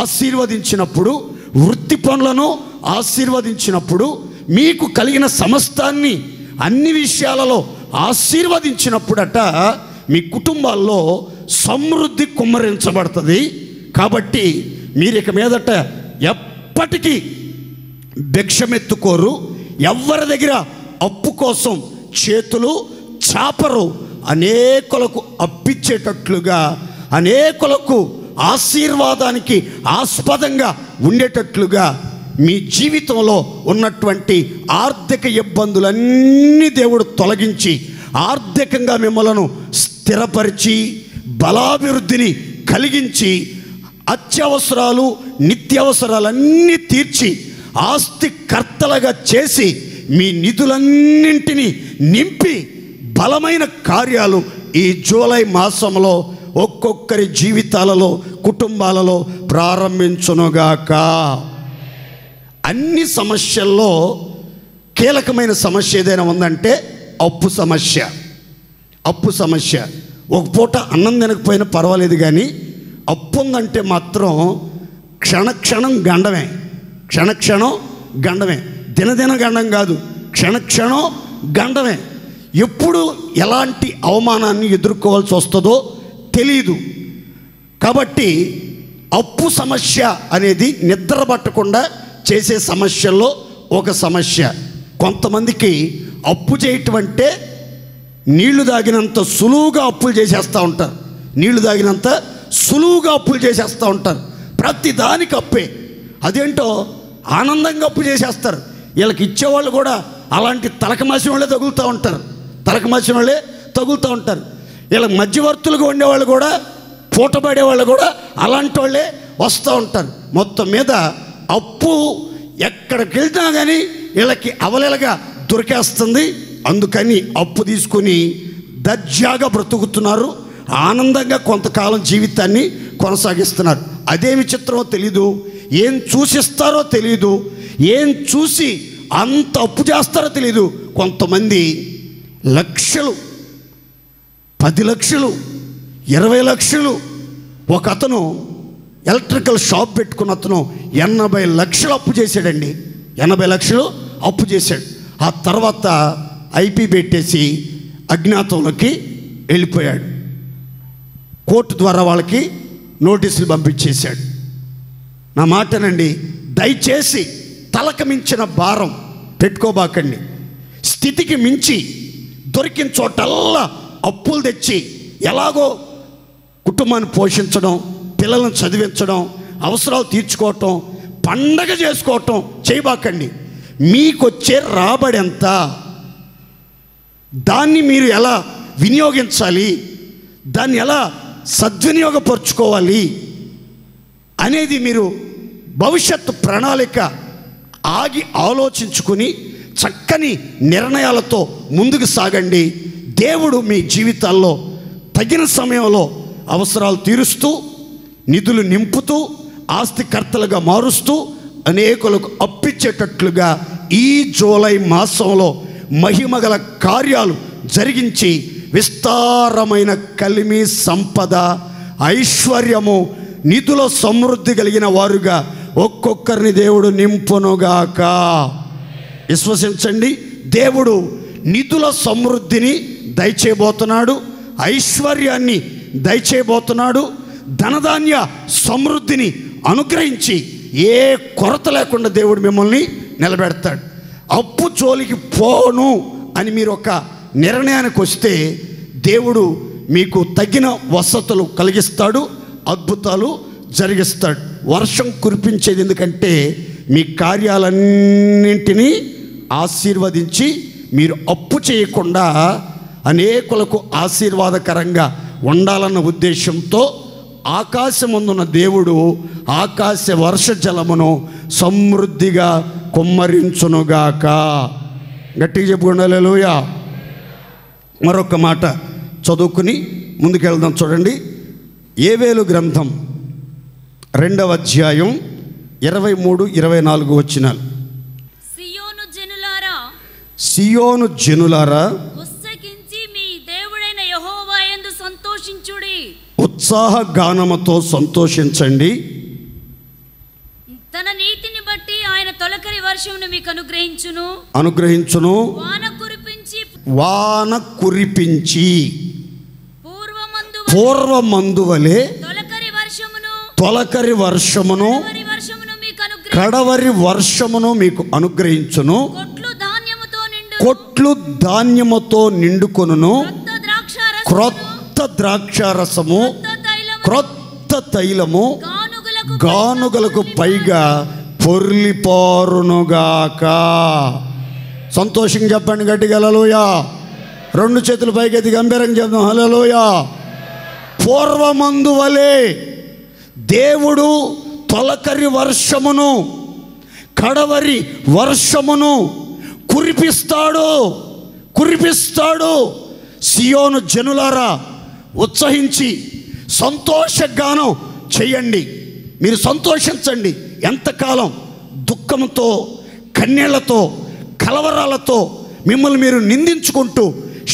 ఆశీర్వదించినప్పుడు, వృత్తి పనులను ఆశీర్వదించినప్పుడు, మీకు కలిగిన సమస్తాన్ని అన్ని విషయాలలో ఆశీర్వదించినప్పుడట మీ కుటుంబాల్లో సమృద్ధి కుమ్మరించబడుతుంది. కాబట్టి మీరు ఇక మీదట ఎప్పటికీ భిక్షమెత్తుకోరు, ఎవరి దగ్గర అప్పు కోసం చేతులు చాపరు, అనేకులకు అప్పిచ్చేటట్లుగా, అనేకులకు ఆశీర్వాదానికి ఆస్పదంగా ఉండేటట్లుగా మీ జీవితంలో ఉన్నటువంటి ఆర్థిక ఇబ్బందులన్నీ దేవుడు తొలగించి ఆర్థికంగా మిమ్మలను స్థిరపరిచి బలాభివృద్ధిని కలిగించి అత్యవసరాలు నిత్యావసరాలన్నీ తీర్చి ఆస్తికర్తలుగా చేసి మీ నిధులన్నింటినీ నింపి బలమైన కార్యాలు ఈ జూలై మాసంలో ఒక్కొక్కరి జీవితాలలో కుటుంబాలలో ప్రారంభించునుగాక. అన్ని సమస్యల్లో కీలకమైన సమస్య ఏదైనా ఉందంటే అప్పు సమస్య. అప్పు సమస్య. ఒక పూట అన్నం తినకపోయినా పర్వాలేదు, కానీ అప్పు ఉందంటే మాత్రం క్షణక్షణం గండమే, క్షణక్షణం గండమే. దినదిన గండం కాదు, క్షణక్షణం గండమే. ఎప్పుడు ఎలాంటి అవమానాన్ని ఎదుర్కోవాల్సి వస్తుందో తెలియదు. కాబట్టి అప్పు సమస్య అనేది నిద్ర పట్టకుండా చేసే సమస్యల్లో ఒక సమస్య. కొంతమందికి అప్పు చేయటం అంటే నీళ్లు తాగినంత సులువుగా అప్పులు చేసేస్తూ ఉంటారు. నీళ్లు తాగినంత సులువుగా అప్పులు చేసేస్తూ ఉంటారు. ప్రతి దానికి అప్పే. అదేంటో ఆనందంగా అప్పు చేసేస్తారు. వీళ్ళకి ఇచ్చేవాళ్ళు కూడా అలాంటి తలకమాసిన వాళ్ళే తగులుతూ ఉంటారు, తలకమాసిన వాళ్ళే తగులుతూ ఉంటారు. వీళ్ళకి మధ్యవర్తులుగా ఉండేవాళ్ళు కూడా, పూటపడేవాళ్ళు కూడా అలాంటి వాళ్ళే వస్తూ ఉంటారు. మొత్తం మీద అప్పు ఎక్కడికి వెళ్తా కానీ వీళ్ళకి అవలేలగా దొరికేస్తుంది. అందుకని అప్పు తీసుకుని దర్జాగా బ్రతుకుతున్నారు, ఆనందంగా కొంతకాలం జీవితాన్ని కొనసాగిస్తున్నారు. అదే విచిత్రమో తెలీదు, ఏం చూసిస్తారో తెలీదు, ఏం చూసి అంత అప్పు చేస్తారో తెలీదు. కొంతమంది లక్షలు, 10 లక్షలు, 20 లక్షలు. ఒక అతను ఎలక్ట్రికల్ షాప్ పెట్టుకున్న అతను 80 లక్షలు అప్పు చేశాడండి. 80 లక్షలు అప్పు చేశాడు. ఆ తర్వాత ఐపీ పెట్టేసి అజ్ఞాతంలోకి వెళ్ళిపోయాడు. కోర్టు ద్వారా వాళ్ళకి నోటీసులు పంపించేశాడు. నా మాటనండి, దయచేసి తలకు మించిన భారం పెట్టుకోబాకండి. స్థితికి మించి దొరికిన చోటల్లా అప్పులు తెచ్చి ఎలాగో కుటుంబాన్ని పోషించడం, పిల్లలను చదివించడం, అవసరాలు తీర్చుకోవటం, పండగ చేసుకోవటం చేయబాకండి. మీకొచ్చే రాబడి ఎంత, దాన్ని మీరు ఎలా వినియోగించాలి, దాన్ని ఎలా సద్వినియోగపరుచుకోవాలి అనేది మీరు భవిష్యత్తు ప్రణాళిక ఆగి ఆలోచించుకుని చక్కని నిర్ణయాలతో ముందుకు సాగండి. దేవుడు మీ జీవితాల్లో తగిన సమయంలో అవసరాలు తీరుస్తూ, నిధులు నింపుతూ, ఆస్తికర్తలుగా మారుస్తూ, అనేకులకు అప్పిచ్చేటట్లుగా ఈ జూలై మాసంలో మహిమగల కార్యాలు జరిగించి విస్తారమైన కలిమి, సంపద, ఐశ్వర్యము, నిధుల సమృద్ధి కలిగిన వారుగా ఒక్కొక్కరిని దేవుడు నింపునుగాక. విశ్వసించండి, దేవుడు నిధుల సమృద్ధిని దయచేయబోతున్నాడు, ఐశ్వర్యాన్ని దయచేయబోతున్నాడు, ధనధాన్య సమృద్ధిని అనుగ్రహించి ఏ కొరత లేకుండా దేవుడు మిమ్మల్ని నిలబెడతాడు. అప్పు జోలికి పోను అని మీరు ఒక నిర్ణయానికి వస్తే దేవుడు మీకు తగిన వసతులు కలిగిస్తాడు, అద్భుతాలు జరిగిస్తాడు. వర్షం కురిపించేది ఎందుకంటే మీ కార్యాలన్నింటినీ ఆశీర్వదించి మీరు అప్పు చేయకుండా అనేకులకు ఆశీర్వాదకరంగా ఉండాలన్న ఉద్దేశంతో ఆకాశమందున్న దేవుడు ఆకాశ వర్ష జలమును సమృద్ధిగా కుమ్మరించునుగాక. గట్టిగా చెప్పుకోండి హల్లెలూయా. మరొక మాట చదువుకుని ముందుకెళ్దాం. చూడండి, యోవేలు గ్రంథం 2వ అధ్యాయం 23-24 వచనాలు. సియోను జనులారా ఉత్సహించి మీ దేవుడైన యెహోవా యందు సంతోషించుడి. ఉత్సాహ గానముతో సంతోషించండి. తన నీతిని బట్టి ఆయన తొలకరి వర్షమును మీకు అనుగ్రహించును. వాన కురిపించి పూర్వమందు వలె తొలకరి వర్షమును కడవరి వర్షమును మీకు అనుగ్రహించును. కొట్లు ధాన్యముతో నిండుకొనును. క్రొత్త ద్రాక్షారసము, క్రొత్త తైలము గానుగలకు పైగా పొర్లిపోరునుగాక. సంతోషంగా చెప్పండి గట్టిగా హల్లెలూయా. 2 చేతులు పైకెత్తి గంభీరంగా చెప్దాం హల్లెలూయా. పూర్వమందు వలె దేవుడు తొలకరి వర్షమును కడవరి వర్షమును కురిపిస్తాడు. సియోను జనులారా ఉత్సహించి సంతోషగానం చేయండి. మీరు సంతోషించండి. ఎంతకాలం దుఃఖంతో, కన్నీళ్లతో, కలవరాలతో మిమ్మల్ని మీరు నిందించుకుంటూ,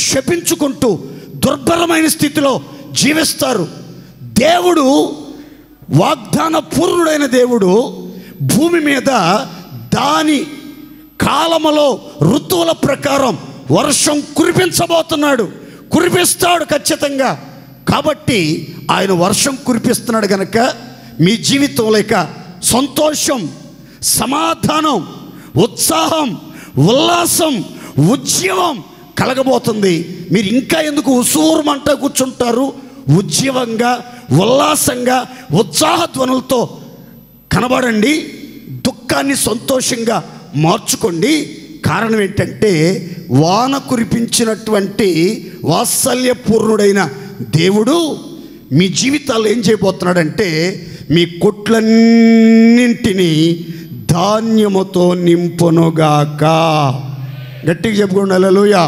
శపించుకుంటూ దుర్భరమైన స్థితిలో జీవిస్తారు? దేవుడు వాగ్దాన పూర్ణుడైన దేవుడు భూమి మీద దాని కాలములో ఋతువుల ప్రకారం వర్షం కురిపిస్తాడు ఖచ్చితంగా. కాబట్టి ఆయన వర్షం కురిపిస్తున్నాడు కనుక మీ జీవితంలో ఇక సంతోషం, సమాధానం, ఉత్సాహం, ఉల్లాసం, ఉజ్జీవం కలగబోతుంది. మీరు ఇంకా ఎందుకు ఉసూరుమంట కూర్చుంటారు? ఉజ్జీవంగా, ఉల్లాసంగా, ఉత్సాహధ్వనులతో కనబడండి. దుఃఖాన్ని సంతోషంగా మార్చుకోండి. కారణం ఏంటంటే వాన కురిపించినటువంటి వాత్సల్యపూర్ణుడైన దేవుడు మీ జీవితాల్లో ఏం చేయబోతున్నాడంటే మీ కొట్లన్నింటినీ ధాన్యముతో నింపునుగాక. గట్టిగా చెప్పుకోండి హల్లెలూయా.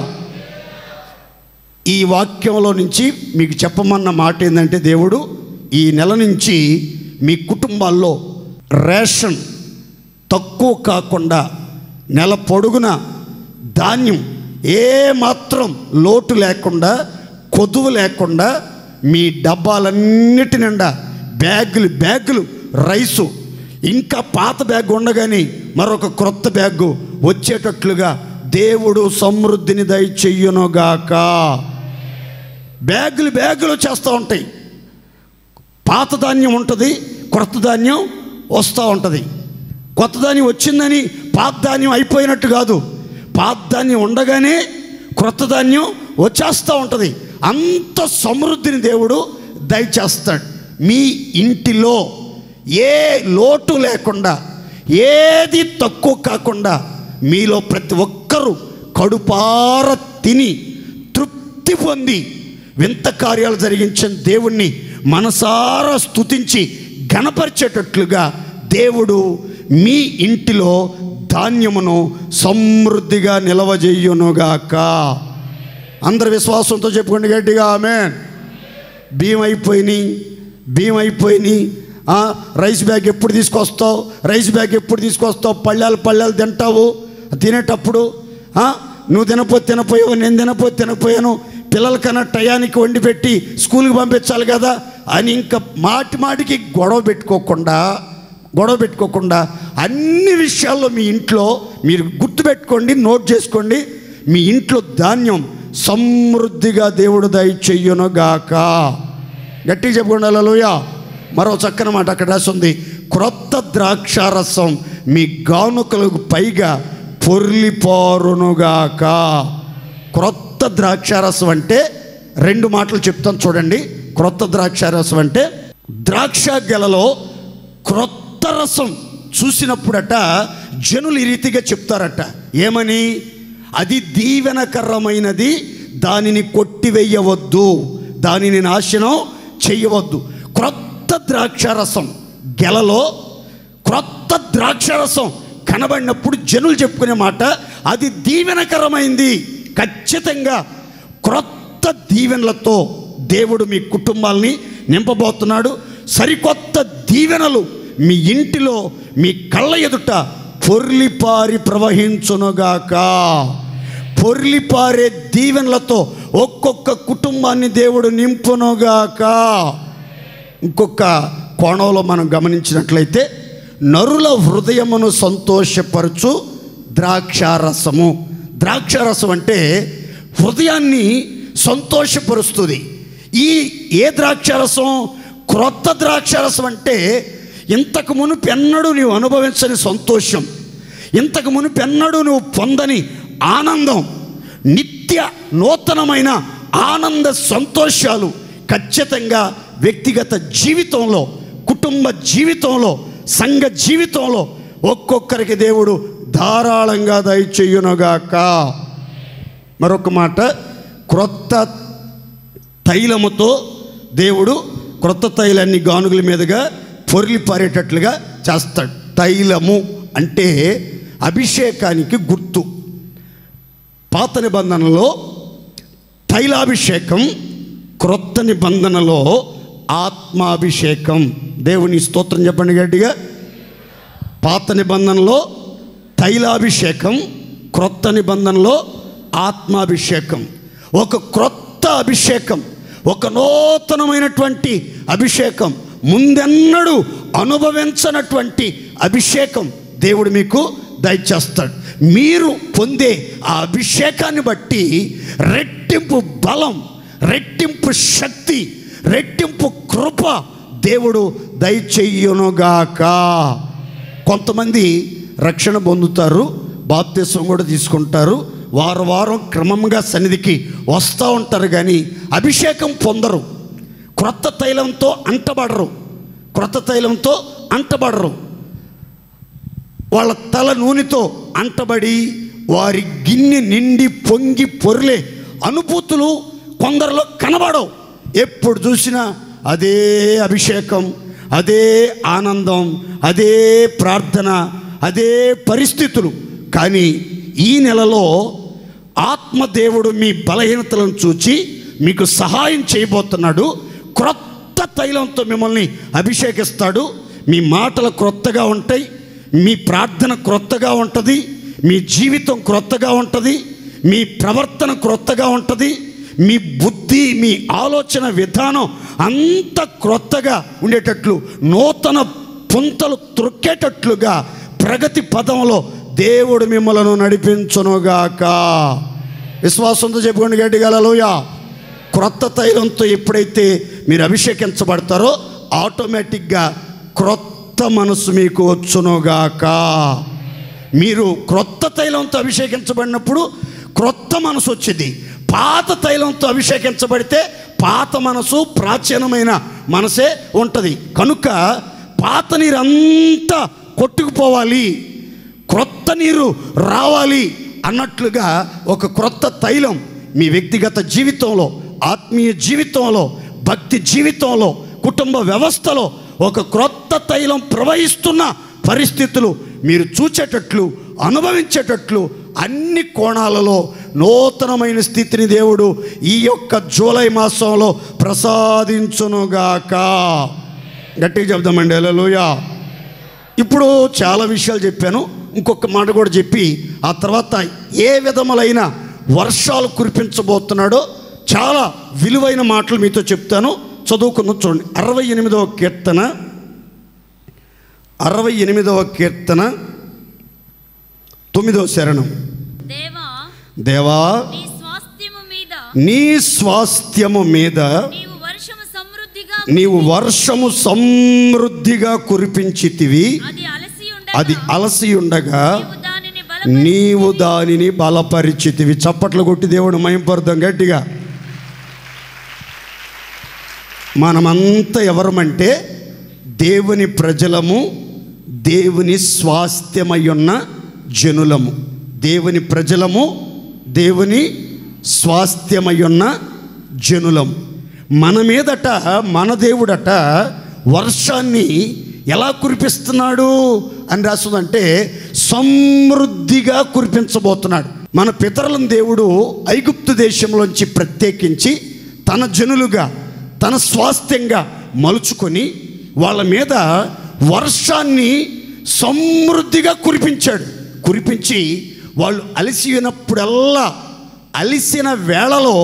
ఈ వాక్యంలో నుంచి మీకు చెప్పమన్న మాట ఏంటంటే దేవుడు ఈ నెల నుంచి మీ కుటుంబాల్లో రేషన్ తక్కువ కాకుండా నెల పొడుగున ధాన్యం ఏమాత్రం లోటు లేకుండా, కొదువు లేకుండా మీ డబ్బాలన్నిటి నిండా బ్యాగులు రైసు, ఇంకా పాత బ్యాగ్ ఉండగానే మరొక క్రొత్త బ్యాగు వచ్చేటట్లుగా దేవుడు సమృద్ధిని దయచెయ్యునుగాక. బ్యాగులు చేస్తూ ఉంటాయి. పాత ధాన్యం ఉంటుంది, క్రొత్త ధాన్యం వస్తూ ఉంటుంది. కొత్త ధాన్యం వచ్చిందని పాత ధాన్యం అయిపోయినట్టు కాదు. పాత ధాన్యం ఉండగానే క్రొత్త ధాన్యం వచ్చేస్తూ ఉంటుంది. అంత సమృద్ధిని దేవుడు దయచేస్తాడు. మీ ఇంటిలో ఏ లోటు లేకుండా, ఏది తక్కువ కాకుండా మీలో ప్రతి ఒక్కరూ కడుపార తిని తృప్తి పొంది వింత కార్యాలు జరిగించిన దేవుణ్ణి మనసారా స్తుతించి ఘనపరిచేటట్లుగా దేవుడు మీ ఇంటిలో ధాన్యమును సమృద్ధిగా నిలవజేయునుగాక. అందరి విశ్వాసంతో చెప్పుకోండి గట్టిగా ఆమేన్. బియ్యం అయిపోయినాయి. రైస్ బ్యాగ్ ఎప్పుడు తీసుకొస్తావు? పళ్ళాలు తింటావు. తినేటప్పుడు నువ్వు తినపోయావు, నేను తినపోయాను, పిల్లలకన్నా టయానికి వండి పెట్టి స్కూల్కి పంపించాలి కదా అని ఇంకా మాటికి గొడవ పెట్టుకోకుండా అన్ని విషయాల్లో మీ ఇంట్లో మీరు గుర్తుపెట్టుకోండి, నోట్ చేసుకోండి. మీ ఇంట్లో ధాన్యం సమృద్ధిగా దేవుడు దయచెయ్యునుగాక. గట్టిగా చెప్పుకోండి హల్లెలూయా. మరో చక్కని మాట అక్కడ రాసింది, క్రొత్త ద్రాక్షారసం మీ గానుకలకు పైగా పొర్లిపారునుగాక. క్రొత్త ద్రాక్షారసం అంటే 2 మాటలు చెప్తాను చూడండి. క్రొత్త ద్రాక్షారసం అంటే ద్రాక్ష గెలలో క్రొత్త రసం చూసినప్పుడట జనులు ఈ రీతిగా చెప్తారట, ఏమని? అది దీవెనకరమైనది, దానిని కొట్టివేయవద్దు, దానిని నాశనం చెయ్యవద్దు. క్రొత్త ద్రాక్షారసం గెలలో క్రొత్త ద్రాక్షారసం కనబడినప్పుడు జనులు చెప్పుకునే మాట, అది దీవెనకరమైంది. ఖచ్చితంగా క్రొత్త దీవెనలతో దేవుడు మీ కుటుంబాల్ని నింపబోతున్నాడు. సరికొత్త దీవెనలు మీ ఇంటిలో మీ కళ్ళ ఎదుట పొర్లిపారి ప్రవహించునుగాక. పొర్లిపారే దీవెనలతో ఒక్కొక్క కుటుంబాన్ని దేవుడు నింపునుగాక. ఇంకొక కోణంలో మనం గమనించినట్లయితే, నరుల హృదయమును సంతోషపరచు ద్రాక్షారసము. ద్రాక్షారసం అంటే హృదయాన్ని సంతోషపరుస్తుంది. ఏ ద్రాక్షారసం? క్రొత్త ద్రాక్షారసం అంటే ఇంతకు మునుపెన్నడూ నీవు అనుభవించని సంతోషం, ఇంతకు మునుపెన్నడూ నువ్వు పొందని ఆనందం, నిత్య నూతనమైన ఆనంద సంతోషాలు ఖచ్చితంగా వ్యక్తిగత జీవితంలో, కుటుంబ జీవితంలో, సంఘ జీవితంలో ఒక్కొక్కరికి దేవుడు ధారాళంగా దయచేయునుగాక. మరొక మాట, క్రొత్త తైలముతో దేవుడు క్రొత్త తైలాన్ని గానుగుల మీదుగా పొర్లిపారేటట్లుగా చేస్తాడు. తైలము అంటే అభిషేకానికి గుర్తు. పాత నిబంధనలో తైలాభిషేకం, క్రొత్త నిబంధనలో ఆత్మాభిషేకం. దేవుని స్తోత్రం చెప్పండి గట్టిగా. పాత నిబంధనలో తైలాభిషేకం, క్రొత్త నిబంధనలో ఆత్మాభిషేకం. ఒక క్రొత్త అభిషేకం, ఒక నూతనమైనటువంటి అభిషేకం, ముందెన్నడూ అనుభవించనటువంటి అభిషేకం దేవుడు మీకు దయచేస్తాడు. మీరు పొందే ఆ అభిషేకాన్ని బట్టి రెట్టింపు బలం, రెట్టింపు శక్తి, రెట్టింపు కృప దేవుడు దయచెయ్యునుగాక. కొంతమంది రక్షణ పొందుతారు, బాప్తిసం కూడా తీసుకుంటారు, వారం క్రమంగా సన్నిధికి వస్తూ ఉంటారు, కానీ అభిషేకం పొందరు. క్రొత్త తైలంతో అంటబడరు. వాళ్ళ తల నూనెతో అంటబడి వారి గిన్నె నిండి పొంగి పొర్లే అనుభూతులు కొందరిలో కనబడవు. ఎప్పుడు చూసినా అదే అభిషేకం, అదే ఆనందం, అదే ప్రార్థన, అదే పరిస్థితులు. కానీ ఈ నెలలో ఆత్మదేవుడు మీ బలహీనతలను చూచి మీకు సహాయం చేయబోతున్నాడు. క్రొత్త తైలంతో మిమ్మల్ని అభిషేకిస్తాడు. మీ మాటలు క్రొత్తగా ఉంటాయి, మీ ప్రార్థన క్రొత్తగా ఉంటుంది, మీ జీవితం క్రొత్తగా ఉంటుంది, మీ ప్రవర్తన క్రొత్తగా ఉంటుంది, మీ బుద్ధి, మీ ఆలోచన విధానం అంత క్రొత్తగా ఉండేటట్లు, నూతన పుంతలు త్రొక్కేటట్లుగా ప్రగతి పదంలో దేవుడు మిమ్మలను నడిపించునుగాక. విశ్వాసంతో చెప్పుకోండి గట్టిగా హల్లెలూయా. క్రొత్త తైలంతో ఎప్పుడైతే మీరు అభిషేకించబడతారో ఆటోమేటిక్గా క్రొత్త మనసు మీకు వచ్చునుగాక. మీరు క్రొత్త తైలంతో అభిషేకించబడినప్పుడు క్రొత్త మనసు వచ్చింది. పాత తైలంతో అభిషేకించబడితే పాత మనసు, ప్రాచీనమైన మనసే ఉంటుంది. కనుక పాత నీరు అంతా కొట్టుకుపోవాలి, క్రొత్త నీరు రావాలి అన్నట్లుగా ఒక క్రొత్త తైలం మీ వ్యక్తిగత జీవితంలో, ఆత్మీయ జీవితంలో, భక్తి జీవితంలో, కుటుంబ వ్యవస్థలో ఒక క్రొత్త తైలం ప్రవహిస్తున్న పరిస్థితులు మీరు చూచేటట్లు, అనుభవించేటట్లు అన్ని కోణాలలో నూతనమైన స్థితిని దేవుడు ఈ యొక్క జూలై మాసంలో ప్రసాదించునుగాక. గట్టిగా చెప్దామండి హల్లెలూయా. ఇప్పుడు చాలా విషయాలు చెప్పాను. ఇంకొక మాట కూడా చెప్పి ఆ తర్వాత ఏ విధములైన వర్షాలు కురిపించబోతున్నాడో చాలా విలువైన మాటలు మీతో చెప్తాను. చదువుకుందాం. చూడండి 68వ కీర్తన 9వ శరణం. దేవా నీ స్వాస్థ్యము మీద నీవు వర్షము సమృద్ధిగా కురిపించితివి. అది అలసి ఉండగా నీవు దానిని బలపరిచితివి. చప్పట్లు కొట్టి దేవుడు మహిమపరుద్దాం గట్టిగా. మనమంతా ఎవరమంటే దేవుని ప్రజలము, దేవుని స్వాస్థ్యమయ్యున్న జనులము. దేవుని ప్రజలము, దేవుని స్వాస్థ్యమయ్యున్న జనులము. మన మీదట మన దేవుడట వర్షాన్ని ఎలా కురిపిస్తున్నాడు అని రాస్తుందంటే సమృద్ధిగా కురిపించబోతున్నాడు. మన పితరులను దేవుడు ఐగుప్తు దేశంలోంచి ప్రత్యేకించి తన జనులుగా, తన స్వాస్థ్యంగా మలుచుకొని వాళ్ళ మీద వర్షాన్ని సమృద్ధిగా కురిపించాడు. కురిపించి వాళ్ళు అలసినప్పుడల్లా, అలసిన వేళలో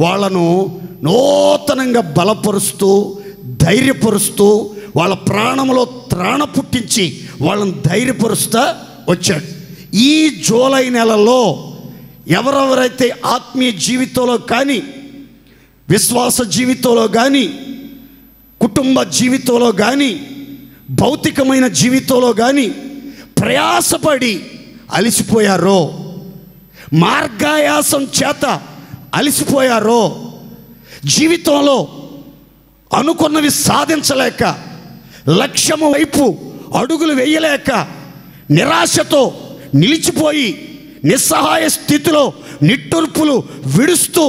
వాళ్ళను నూతనంగా బలపరుస్తూ, ధైర్యపరుస్తూ, వాళ్ళ ప్రాణంలో త్రాణ పుట్టించి వాళ్ళని ధైర్యపరుస్తూ వచ్చాడు. ఈ జూలై నెలలో ఎవరెవరైతే ఆత్మీయ జీవితంలో కానీ, విశ్వాస జీవితంలో కానీ, కుటుంబ జీవితంలో కానీ, భౌతికమైన జీవితంలో కానీ ప్రయాసపడి అలసిపోయారో, మార్గాయాసం చేత అలసిపోయారో, జీవితంలో అనుకున్నవి సాధించలేక, లక్ష్యము వైపు అడుగులు వేయలేక నిరాశతో నిలిచిపోయి నిస్సహాయ స్థితిలో నిట్టూర్పులు విడుస్తూ,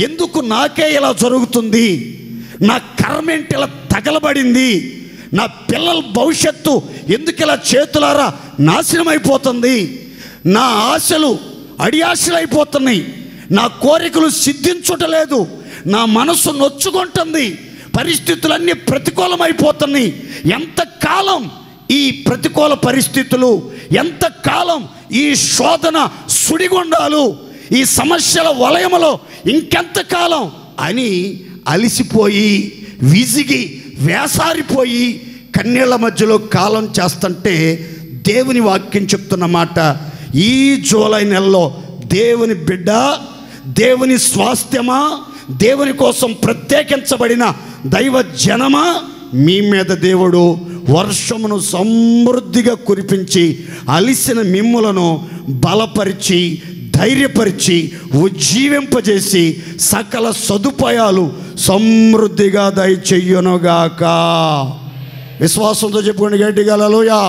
ఎందుకు నాకే ఇలా జరుగుతుంది, నా కర్మేంటి ఇలా తగలబడింది, నా పిల్లల భవిష్యత్తు ఎందుకు ఇలా చేతులారా నాశనం అయిపోతుంది, నా ఆశలు అడియాశలైపోతున్నాయి, నా కోరికలు సిద్ధించుటలేదు, నా మనసు నొచ్చుకుంటుంది, పరిస్థితులన్నీ ప్రతికూలమైపోతున్నాయి, ఎంతకాలం ఈ ప్రతికూల పరిస్థితులు, ఎంతకాలం ఈ శోధన సుడిగుండాలు, ఈ సమస్యల వలయములో ఇంకెంతకాలం అని అలిసిపోయి, విసిగి, వేసారిపోయి కన్నీళ్ల మధ్యలో కాలం చేస్తుంటే దేవుని వాక్యం చెప్తున్న మాట, ఈ జూలై నెలలో దేవుని బిడ్డ, దేవుని స్వాస్థ్యమా, దేవుని కోసం ప్రత్యేకించబడిన దైవ జనమా, మీ మీద దేవుడు వర్షమును సమృద్ధిగా కురిపించి అలిసిన మిమ్ములను బలపరిచి, ధైర్యపరిచి, ఉజ్జీవింపజేసి సకల సదుపాయాలు సమృద్ధిగా దయచెయ్యునుగాక. విశ్వాసంతో చెప్పుకోండి గట్టిగా హల్లెలూయా,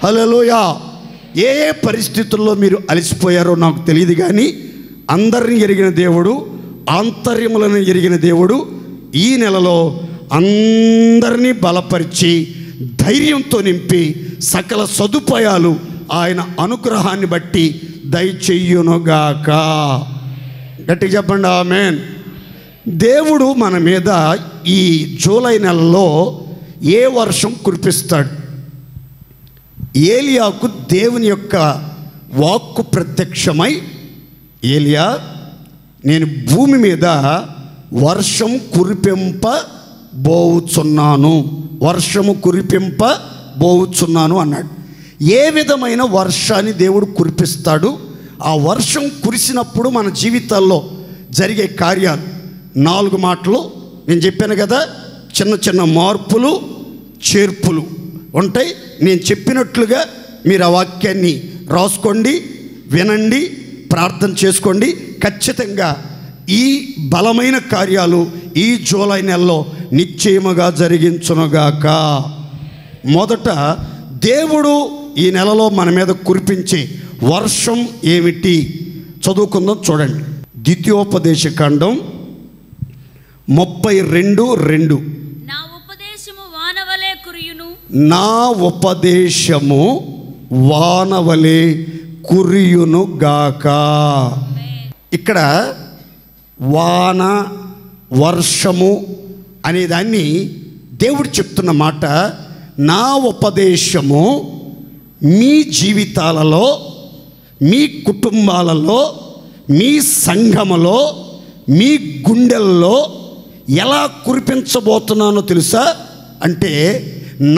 హల్లెలూయా. ఏ ఏ పరిస్థితుల్లో మీరు అలసిపోయారో నాకు తెలియదు, కానీ అందరిని ఎరిగిన దేవుడు, ఆంతర్యములను ఎరిగిన దేవుడు ఈ నెలలో అందరినీ బలపరిచి ధైర్యంతో నింపి సకల సదుపాయాలు ఆయన అనుగ్రహాన్ని బట్టి దయచెయ్యునుగాక. గట్టిగా చెప్పండి ఆమేన్. దేవుడు మన మీద ఈ జూలై నెలలో ఏ వర్షం కురిపిస్తాడు? ఏలియాకు దేవుని యొక్క వాక్కు ప్రత్యక్షమై, ఏలియా, నేను భూమి మీద వర్షం కురిపింపబోచున్నాను, వర్షము కురిపింపబోచున్నాను అన్నాడు. ఏ విధమైన వర్షాన్ని దేవుడు కురిపిస్తాడు? ఆ వర్షం కురిసినప్పుడు మన జీవితాల్లో జరిగే కార్యాలు 4 మాటలు నేను చెప్పాను కదా. చిన్న చిన్న మార్పులు, చేర్పులు ఉంటాయి. నేను చెప్పినట్లుగా మీరు ఆ వాక్యాన్ని రాసుకోండి, వినండి, ప్రార్థన చేసుకోండి. ఖచ్చితంగా ఈ బలమైన కార్యాలు ఈ జూలై నెలలో నిశ్చయముగా జరిగించునుగాక. మొదట దేవుడు ఈ నెలలో మన మీద కురిపించే వర్షం ఏమిటి చదువుకుందాం. చూడండి, ద్వితీయోపదేశ కాండం 32:2. నా ఉపదేశము వానవలే కురియును, నా ఉపదేశము వానవలే కురియును గాక. ఇక్కడ వాన, వర్షము అనేదాన్ని దేవుడు చెప్తున్న మాట, నా ఉపదేశము మీ జీవితాలలో, మీ కుటుంబాలలో, మీ సంఘములో, మీ గుండెల్లో ఎలా కురిపించబోతున్నానో తెలుసా? అంటే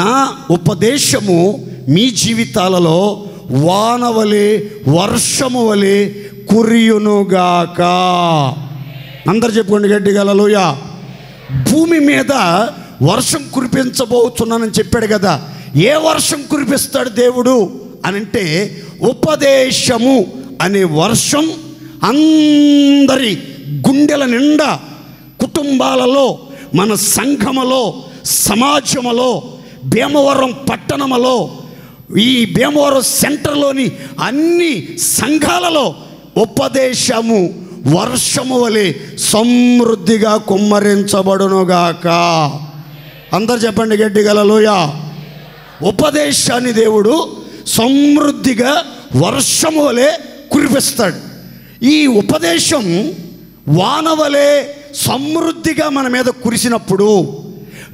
నా ఉపదేశము మీ జీవితాలలో వానవలే, వర్షము వలె కురియునుగాక. అందరు చెప్పుకోండి గట్టిగా హల్లెలూయా. భూమి మీద వర్షం కురిపించబోతున్నానని చెప్పాడు కదా. ఏ వర్షం కురిపిస్తాడు దేవుడు అని అంటే, ఉపదేశము అనే వర్షం అందరి గుండెల నిండా, కుటుంబాలలో, మన సంఘములో, సమాజములో, భీమవరం పట్టణములో, ఈ భీమవరం సెంటర్లోని అన్ని సంఘాలలో ఉపదేశము వర్షము వలె సమృద్ధిగా కుమ్మరించబడునుగాక. అందరు చెప్పండి గట్టిగా హల్లెలూయా. ఉపదేశాన్ని దేవుడు సమృద్ధిగా వర్షము వలె కురిపిస్తాడు. ఈ ఉపదేశం వానవలే సమృద్ధిగా మన మీద కురిసినప్పుడు,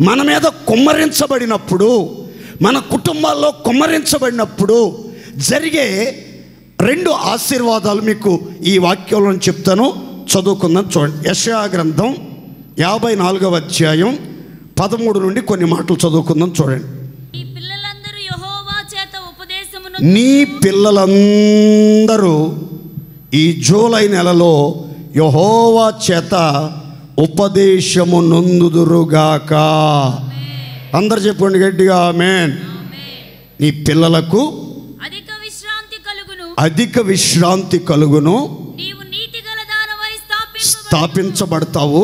మన మీద కుమ్మరించబడినప్పుడు, మన కుటుంబాల్లో కుమ్మరించబడినప్పుడు జరిగే 2 ఆశీర్వాదాలు మీకు ఈ వాక్యంలో చెప్తాను, చదువుకుందాం. చూడండి, యెషయా గ్రంథం 54వ అధ్యాయం 13 నుండి కొన్ని మాటలు చదువుకుందాం. చూడండి. నీ పిల్లలందరూ ఈ జూలై నెలలో యెహోవా చేత ఉపదేశము నొందుదురుగాక. అందరు చెప్పండి గట్టిగా ఆమేన్. నీ పిల్లలకు అధిక విశ్రాంతి కలుగును. స్థాపించబడతావు.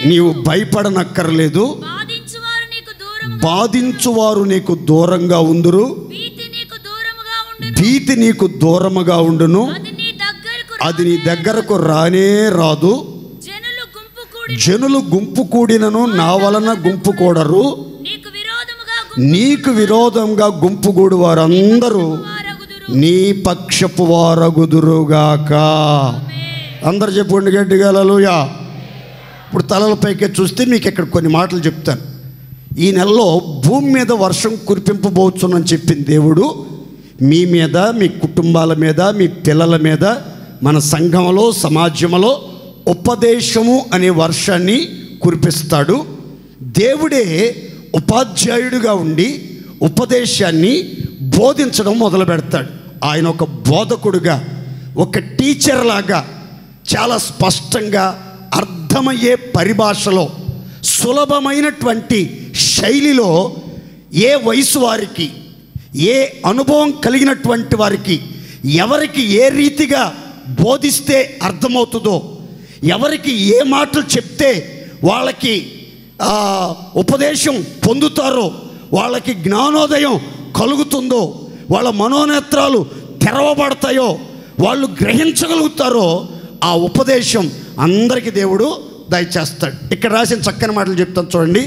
నీవు భయపడనక్కర్లేదు. బాధించువారు నీకు దూరంగా ఉందురు. భీతి నీకు దూరముగా ఉండును. అది నీ దగ్గరకు రానే రాదు. జనులు గుంపు కూడినను నా వలన గుంపు కూడరు. నీకు విరోధంగా గుంపు కూడు వారందరూ నీ పక్షపు వారగుదురుగాక. అందరు చెప్పుకోండి గట్టిగా హల్లెలూయా. ఇప్పుడు తలల పైకి చూస్తే మీకు ఇక్కడ కొన్ని మాటలు చెప్తాను. ఈ నెలలో భూమి మీద వర్షం కురిపింపబోచునని చెప్పింది దేవుడు మీ మీద, మీ కుటుంబాల మీద, మీ పిల్లల మీద, మన సంఘంలో, సమాజంలో ఉపదేశము అనే వర్షాన్ని కురిపిస్తాడు. దేవుడే ఉపాధ్యాయుడిగా ఉండి ఉపదేశాన్ని బోధించడం మొదలు పెడతాడు. ఆయన ఒక బోధకుడుగా, ఒక టీచర్ లాగా చాలా స్పష్టంగా అర్థమయ్యే పరిభాషలో, సులభమైనటువంటి శైలిలో ఏ వయసు వారికి, ఏ అనుభవం కలిగినటువంటి వారికి, ఎవరికి ఏ రీతిగా బోధిస్తే అర్థమవుతుందో, ఎవరికి ఏ మాటలు చెప్తే వాళ్ళకి ఉపదేశం పొందుతారో, వాళ్ళకి జ్ఞానోదయం కలుగుతుందో, వాళ్ళ మనోనేత్రాలు తెరవబడతాయో, వాళ్ళు గ్రహించగలుగుతారో ఆ ఉపదేశం అందరికీ దేవుడు దయచేస్తాడు. ఇక్కడ రాసిన చక్కని మాటలు చెప్తాను చూడండి.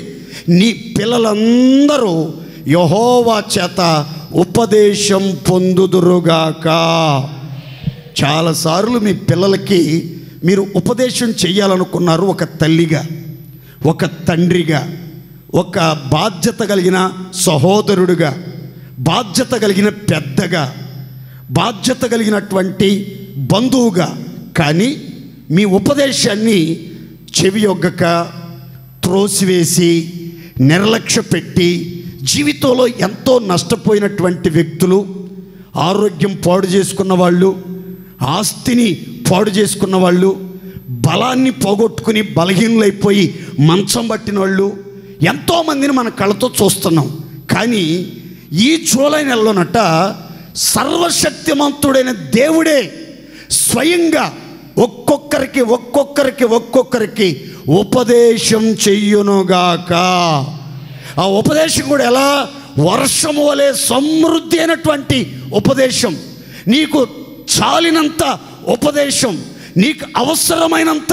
నీ పిల్లలందరూ యెహోవా చేత ఉపదేశం పొందుదురుగాక. చాలాసార్లు మీ పిల్లలకి మీరు ఉపదేశం చేయాలనుకున్నారు. ఒక తల్లిగా, ఒక తండ్రిగా, ఒక బాధ్యత కలిగిన సహోదరుడుగా, బాధ్యత కలిగిన పెద్దగా, బాధ్యత కలిగినటువంటి బంధువుగా. కానీ మీ ఉపదేశాన్ని చెవియొగ్గక, త్రోసివేసి, నిర్లక్ష్య పెట్టి జీవితంలో ఎంతో నష్టపోయినటువంటి వ్యక్తులు, ఆరోగ్యం పాడు చేసుకున్న వాళ్ళు, ఆస్తిని పాడు చేసుకున్న వాళ్ళు, బలాన్ని పోగొట్టుకుని బలహీనులైపోయి మంచం పట్టిన వాళ్ళు ఎంతోమందిని మన కళ్ళతో చూస్తున్నాం. కానీ ఈ జూలై నెలలోనట సర్వశక్తిమంతుడైన దేవుడే స్వయంగా ఒక్కొక్కరికి ఉపదేశం చెయ్యునుగాక. ఆ ఉపదేశం కూడా ఎలా? వర్షము వలె సమృద్ధి అయినటువంటి ఉపదేశం, నీకు చాలినంత ఉపదేశం, నీకు అవసరమైనంత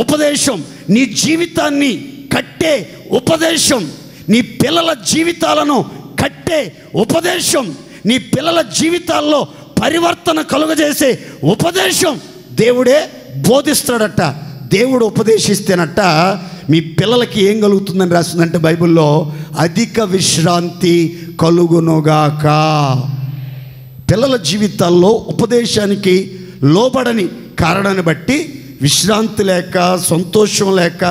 ఉపదేశం, నీ జీవితాన్ని కట్టే ఉపదేశం, నీ పిల్లల జీవితాలను కట్టే ఉపదేశం, నీ పిల్లల జీవితాల్లో పరివర్తన కలుగజేసే ఉపదేశం దేవుడే బోధిస్తాడట. దేవుడు ఉపదేశిస్తేనట మీ పిల్లలకి ఏం కలుగుతుందని రాస్తుందంటే బైబిల్లో, అధిక విశ్రాంతి కలుగునుగాక. పిల్లల జీవితాల్లో ఉపదేశానికి లోబడని కారణాన్ని బట్టి విశ్రాంతి లేక, సంతోషం లేక,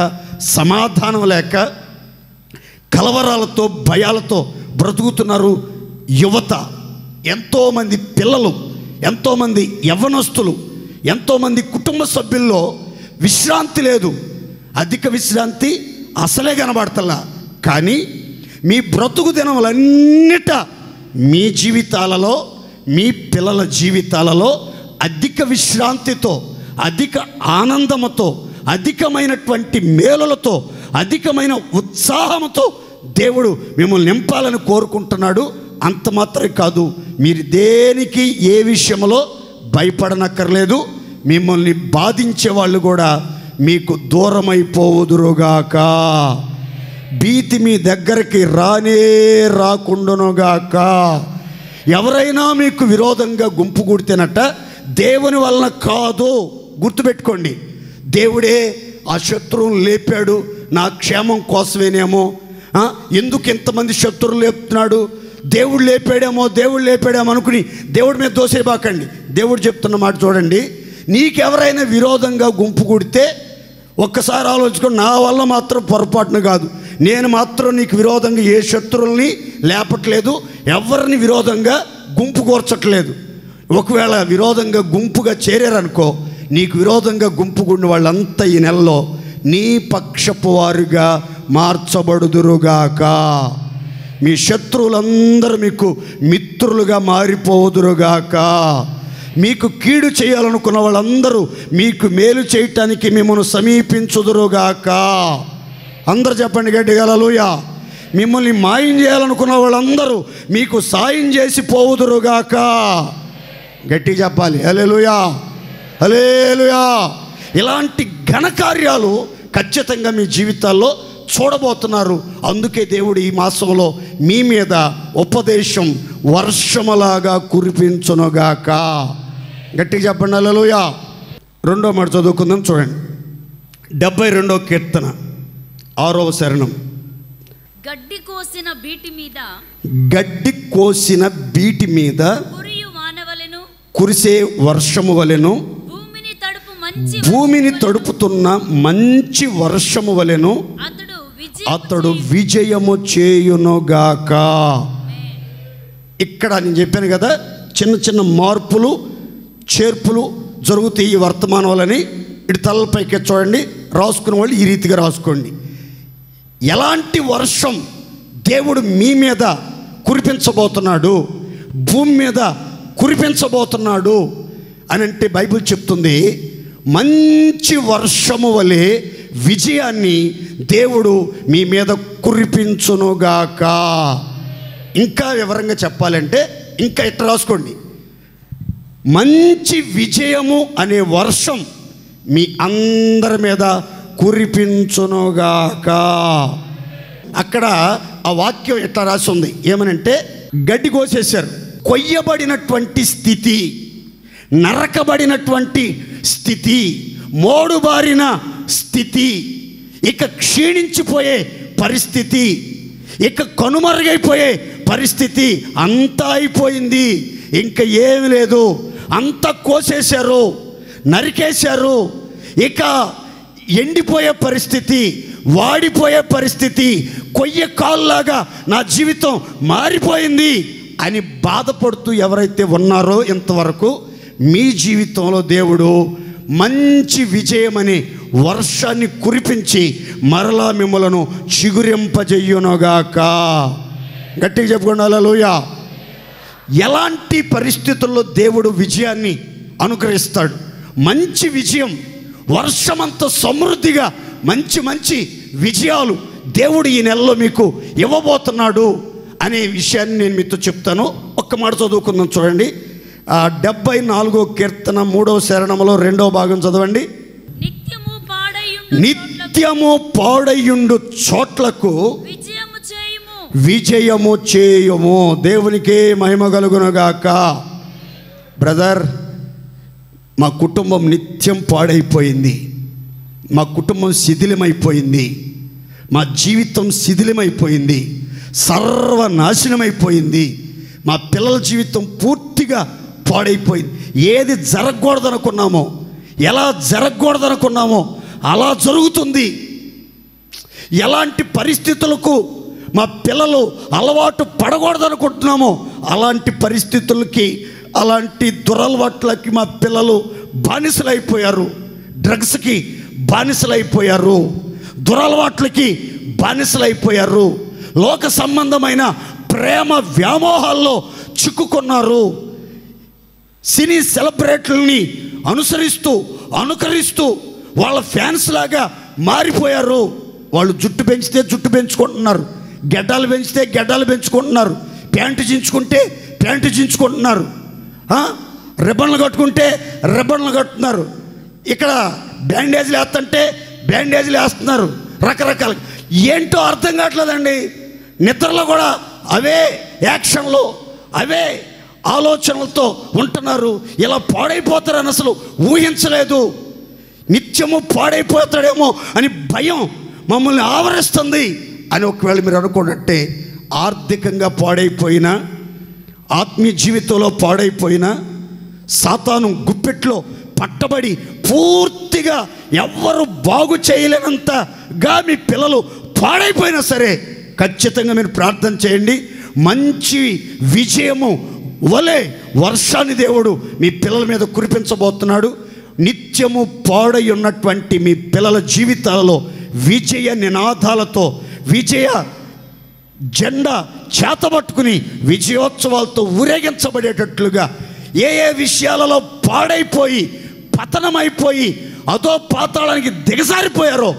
సమాధానం లేక, కలవరాలతో, భయాలతో బ్రతుకుతున్నారు యువత. ఎంతోమంది పిల్లలు, ఎంతోమంది యవ్వనస్తులు, ఎంతోమంది కుటుంబ సభ్యుల్లో విశ్రాంతి లేదు. అధిక విశ్రాంతి అసలే కనబడతలా. కానీ మీ బ్రతుకు దినములన్నిట మీ జీవితాలలో, మీ పిల్లల జీవితాలలో అధిక విశ్రాంతితో, అధిక ఆనందముతో, అధికమైనటువంటి మేలులతో, అధికమైన ఉత్సాహంతో దేవుడు మిమ్మల్ని నింపాలని కోరుకుంటున్నాడు. అంత మాత్రమే కాదు, మీరు దేనికి ఏ విషయంలో భయపడనక్కర్లేదు. మిమ్మల్ని బాధించే వాళ్ళు కూడా మీకు దూరమైపోవుదురుగాక. భీతి మీ దగ్గరికి రానే రాకుండానుగాక. ఎవరైనా మీకు విరోధంగా గుంపు కూడితేనట దేవుని వలన కాదు. గుర్తుపెట్టుకోండి, దేవుడే ఆ శత్రువును లేపాడు నా క్షేమం కోసమేనేమో. ఎందుకు ఎంతమంది శత్రువులు లేపుతున్నాడు? దేవుడు లేపాడేమో అనుకుని దేవుడి మీద దోసేయబాకండి. దేవుడు చెప్తున్న మాట చూడండి, నీకెవరైనా విరోధంగా గుంపు కూడితే ఒక్కసారి ఆలోచించుకొని, నా వల్ల మాత్రం పొరపాటున కాదు, నేను మాత్రం నీకు విరోధంగా ఏ శత్రువుల్ని లేపట్లేదు, ఎవరిని విరోధంగా గుంపు కూర్చట్లేదు. ఒకవేళ విరోధంగా గుంపుగా చేరారనుకో, నీకు విరోధంగా గుంపు కూడిన వాళ్ళంతా ఈ నెలలో నీ పక్షపు వారుగా మార్చబడుదురుగాక. మీ శత్రువులందరూ మీకు మిత్రులుగా మారిపోదురుగాక. మీకు కీడు చేయాలనుకున్న వాళ్ళందరూ మీకు మేలు చేయటానికి మిమ్మల్ని సమీపించుదురుగాక. అందరూ చెప్పండి గట్టిగా హల్లెలూయా. మిమ్మల్ని మాయం చేయాలనుకున్న వాళ్ళందరూ మీకు సాయం చేసి పోవుదురుగాక. గట్టిగా చెప్పాలి హల్లెలూయా, హల్లెలూయా. ఇలాంటి ఘనకార్యాలు ఖచ్చితంగా మీ జీవితాల్లో చూడబోతున్నారు. అందుకే దేవుడు ఈ మాసంలో మీ మీద ఉపదేశం వర్షములాగా కురిపించునుగాక. గట్టిగా చెప్పండి హల్లెలూయా. 2వ మాట చదువుకుందాం చూడండి. 72వ కీర్తన 6వ శరణం. గడ్డి కోసిన బీటి మీద, గడ్డి కోసిన బీటి మీద కురియు వానవలెను, కురిసే వర్షము వలెను, భూమిని తడుపుతున్న మంచి వర్షము వలెను అతడు విజయము చేయునుగాక. ఇక్కడ నేను చెప్పాను కదా, చిన్న చిన్న మార్పులు చేర్పులు జరుగుతాయి ఈ వర్తమానం వలని. ఇటు తలపైకి చూడండి, రాసుకున్న వాళ్ళు ఈ రీతిగా రాసుకోండి. ఎలాంటి వర్షం దేవుడు మీ మీద కురిపించబోతున్నాడు, భూమి మీద కురిపించబోతున్నాడు అని అంటే బైబిల్ చెప్తుంది, మంచి వర్షము వలె విజయాన్ని దేవుడు మీ మీద కురిపించునుగాక. ఇంకా వివరంగా చెప్పాలంటే ఇంకా ఇట్లా రాసుకోండి, మంచి విజయము అనే వర్షం మీ అందరి మీద కురిపించునుగాక. అక్కడ ఆ వాక్యం ఇట్లా రాసి ఉంది, ఏమనంటే గడ్డి కోసేశారు, కొయ్యబడినటువంటి స్థితి, నరకబడినటువంటి స్థితి, మోడుబారిన స్థితి, ఇక క్షీణించిపోయే పరిస్థితి, ఇక కనుమరుగైపోయే పరిస్థితి అంతా అయిపోయింది. ఇంకా ఏమి లేదు, అంతా కోసేశారు, నరికేశారు. ఇక ఎండిపోయే పరిస్థితి, వాడిపోయే పరిస్థితి, కొయ్య కాల్లాగా నా జీవితం మారిపోయింది అని బాధపడుతూ ఎవరైతే ఉన్నారో ఇంతవరకు మీ జీవితంలో దేవుడు మంచి విజయమని వర్షాన్ని కురిపించి మరలా మిమ్మలను చిగురింపజేయునుగాక. గట్టిగా చెప్పుకోండి హల్లెలూయా. ఎలాంటి పరిస్థితుల్లో దేవుడు విజయాన్ని అనుగ్రహిస్తాడు? మంచి విజయం, వర్షమంత సమృద్ధిగా మంచి మంచి విజయాలు దేవుడు ఈ నెలలో మీకు ఇవ్వబోతున్నాడు అనే విషయాన్ని నేను మీతో చెప్తాను. ఒక్క మాట చదువుకుందాం చూడండి. 74వ కీర్తన 3వ శరణంలో 2వ భాగం చదవండి. నిత్యము పాడయుండు చోట్లకు విజయము చేయము. దేవునికే మహిమ కలుగునుగాక. బ్రదర్, మా కుటుంబం నిత్యం పాడైపోయింది, మా కుటుంబం శిథిలమైపోయింది, మా జీవితం శిథిలమైపోయింది, సర్వనాశనమైపోయింది. మా పిల్లల జీవితం పూర్తిగా పాడైపోయింది. ఏది జరగకూడదనుకున్నామో, ఎలా జరగకూడదనుకున్నామో అలా జరుగుతుంది. ఎలాంటి పరిస్థితులకు మా పిల్లలు అలవాటు పడకూడదనుకుంటున్నామో అలాంటి పరిస్థితులకి, అలాంటి దురలవాట్లకి మా పిల్లలు బానిసలైపోయారు. డ్రగ్స్కి బానిసలైపోయారు, దురలవాట్లకి బానిసలైపోయారు, లోక సంబంధమైన ప్రేమ వ్యామోహాల్లో చిక్కుకున్నారు. సినీ సెలబ్రిటీలని అనుకరిస్తూ వాళ్ళ ఫ్యాన్స్ లాగా మారిపోయారు. వాళ్ళు జుట్టు పెంచితే జుట్టు పెంచుకుంటున్నారు, గెడ్డలు పెంచితే గెడ్డలు పెంచుకుంటున్నారు, ప్యాంటు చించుకుంటే ప్యాంటు చించుకుంటున్నారు, రిబ్బన్లు కట్టుకుంటే రిబ్బన్లు కట్టుతున్నారు, ఇక్కడ బ్యాండేజ్లు వేస్తుంటే బ్యాండేజ్లు వేస్తున్నారు, రకరకాల. ఏంటో అర్థం కావట్లేదండి. నిద్రలో కూడా అవే యాక్షన్లు, అవే ఆలోచనలతో ఉంటున్నారు. ఇలా పాడైపోతారని అసలు ఊహించలేదు. నిత్యము పాడైపోతాడేమో అని భయం మమ్మల్ని ఆవరిస్తుంది అని ఒకవేళ మీరు అనుకున్నట్టే, ఆర్థికంగా పాడైపోయినా, ఆత్మీయ జీవితంలో పాడైపోయినా, సాతాను గుప్పెట్లో పట్టబడి పూర్తిగా ఎవ్వరు బాగు చేయలేనంతగా మీ పిల్లలు పాడైపోయినా సరే ఖచ్చితంగా మీరు ప్రార్థన చేయండి. మంచి విజయము వలె వర్షాన్ని దేవుడు మీ పిల్లల మీద కురిపించబోతున్నాడు. నిత్యము పాడై ఉన్నటువంటి మీ పిల్లల జీవితాలలో విజయ నినాదాలతో, విజయ జెండా చేతబట్టుకుని విజయోత్సవాలతో ఊరేగించబడేటట్లుగా, ఏ ఏ విషయాలలో పాడైపోయి పతనమైపోయి అదో పాతాళానికి దిగజారిపోయారో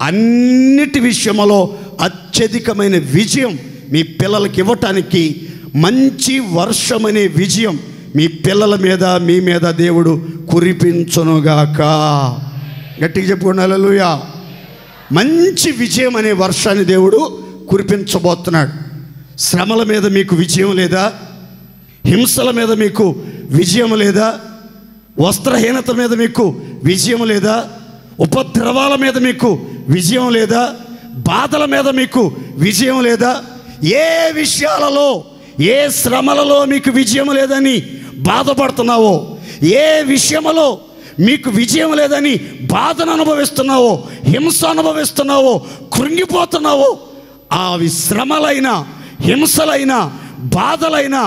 అన్నిటి విషయంలో అత్యధికమైన విజయం మీ పిల్లలకి ఇవ్వటానికి, మంచి వర్షం అనే విజయం మీ పిల్లల మీద, మీ మీద దేవుడు కురిపించునుగాక. గట్టిగా చెప్పుకోండి హల్లెలూయా. మంచి విజయం అనే వర్షాన్ని దేవుడు కురిపించబోతున్నాడు. శ్రమల మీద మీకు విజయం లేదా? హింసల మీద మీకు విజయం లేదా? వస్త్రహీనత మీద మీకు విజయం లేదా? ఉపద్రవాల మీద మీకు విజయం లేదా? బాధల మీద మీకు విజయం లేదా? ఏ విషయాలలో, ఏ శ్రమలలో మీకు విజయం లేదని బాధపడుతున్నావో, ఏ విషయంలో మీకు విజయం లేదని బాధను అనుభవిస్తున్నావో, హింస అనుభవిస్తున్నావో, కృంగిపోతున్నావో, ఆ శ్రమలైన, హింసలైన, బాధలైన,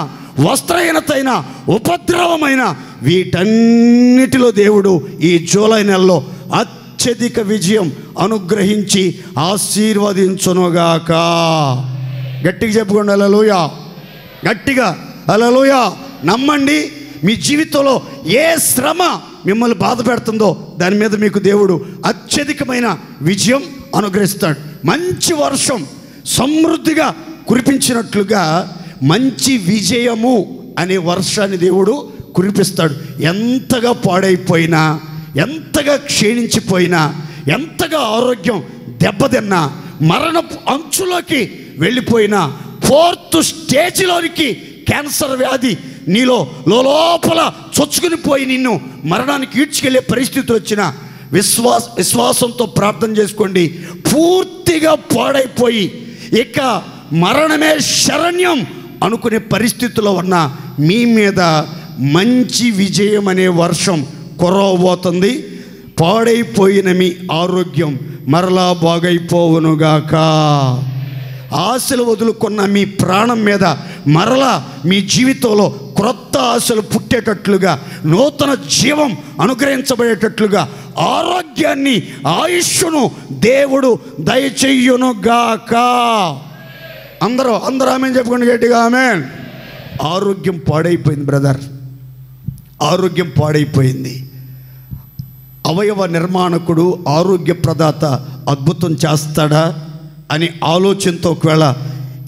వస్త్రహీనతైన, ఉపద్రవమైన వీటన్నిటిలో దేవుడు ఈ జూలై నెలలో అత్యధిక విజయం అనుగ్రహించి ఆశీర్వదించునుగాక. గట్టిగా చెప్పుకోండి హల్లెలూయా. గట్టిగా హల్లెలూయా. నమ్మండి. మీ జీవితంలో ఏ శ్రమ మిమ్మల్ని బాధ పెడుతుందో దాని మీద మీకు దేవుడు అత్యధికమైన విజయం అనుగ్రహిస్తాడు. మంచి వర్షం సమృద్ధిగా కురిపించినట్లుగా మంచి విజయము అనే వర్షాన్ని దేవుడు కురిపిస్తాడు. ఎంతగా పాడైపోయినా, ఎంతగా క్షీణించిపోయినా, ఎంతగా ఆరోగ్యం దెబ్బతిన్నా, మరణపు అంచులోకి వెళ్ళిపోయినా, 4th స్టేజ్లోనికి క్యాన్సర్ వ్యాధి నీలో లోపల చొచ్చుకుని పోయి నిన్ను మరణానికి ఈడ్చుకెళ్ళే పరిస్థితులు వచ్చిన విశ్వాసంతో ప్రార్థన చేసుకోండి. పూర్తిగా పాడైపోయి ఇక మరణమే శరణ్యం అనుకునే పరిస్థితుల్లో ఉన్న మీ మీద మంచి విజయం అనే వర్షం కురవబోతుంది. పాడైపోయిన మీ ఆరోగ్యం మరలా బాగైపోవునుగాక. ఆశలు వదులుకున్న మీ ప్రాణం మీద మరలా మీ జీవితంలో క్రొత్త ఆశలు పుట్టేటట్లుగా, నూతన జీవం అనుగ్రహించబడేటట్లుగా, ఆరోగ్యాన్ని, ఆయుష్ను దేవుడు దయచెయ్యునుగాక. అందరూ ఆమేన్ చెప్పుకోండి గట్టిగా ఆమేన్. ఆరోగ్యం పాడైపోయింది బ్రదర్, ఆరోగ్యం పాడైపోయింది. అవయవ నిర్మాణకుడు, ఆరోగ్య ప్రదాత అద్భుతం చేస్తాడా అని ఆలోచనతో ఒకవేళ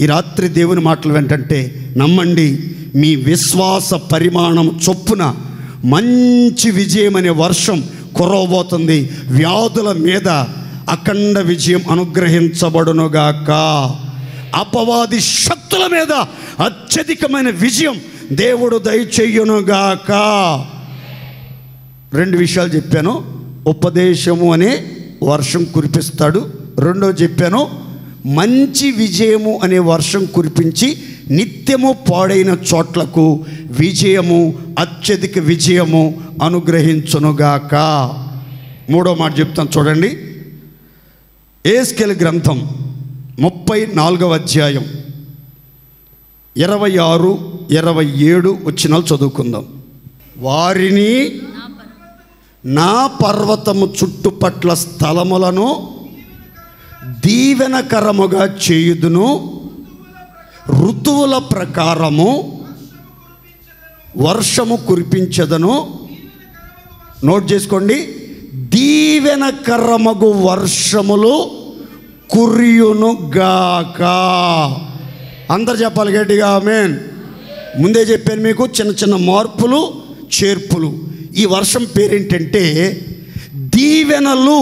ఈ రాత్రి దేవుని మాటలు వెంటంటే నమ్మండి, మీ విశ్వాస పరిమాణం చొప్పున మంచి విజయం అనే వర్షం కురవబోతుంది. వ్యాధుల మీద అఖండ విజయం అనుగ్రహించబడునుగాక. అపవాది శక్తుల మీద అత్యధికమైన విజయం దేవుడు దయచేయునుగాక. 2 విషయాలు చెప్పాను. ఉపదేశము అనే వర్షం కురిపిస్తాడు. 2వ చెప్పాను, మంచి విజయము అనే వర్షం కురిపించి నిత్యము పాడైన చోట్లకు విజయము, అత్యధిక విజయము అనుగ్రహించునుగాక. మూడో మాట చెప్తాను చూడండి. యెహెజ్కేలు గ్రంథం 34వ అధ్యాయం 26, 27 వచనాలు చదువుకుందాం. వారిని నా పర్వతము చుట్టుపట్ల స్థలములను దీవెనకరముగా చేయుదును, ఋతువుల ప్రకారము వర్షము కురిపించదను. నోట్ చేసుకోండి, దీవెనకరమగు వర్షములు కురియునుగాక. అందరు చెప్పాలి గట్టిగా ఆమేన్. ముందే చెప్పాను మీకు, చిన్న చిన్న మార్పులు చేర్పులు. ఈ వర్షం పేరేంటంటే దీవెనలు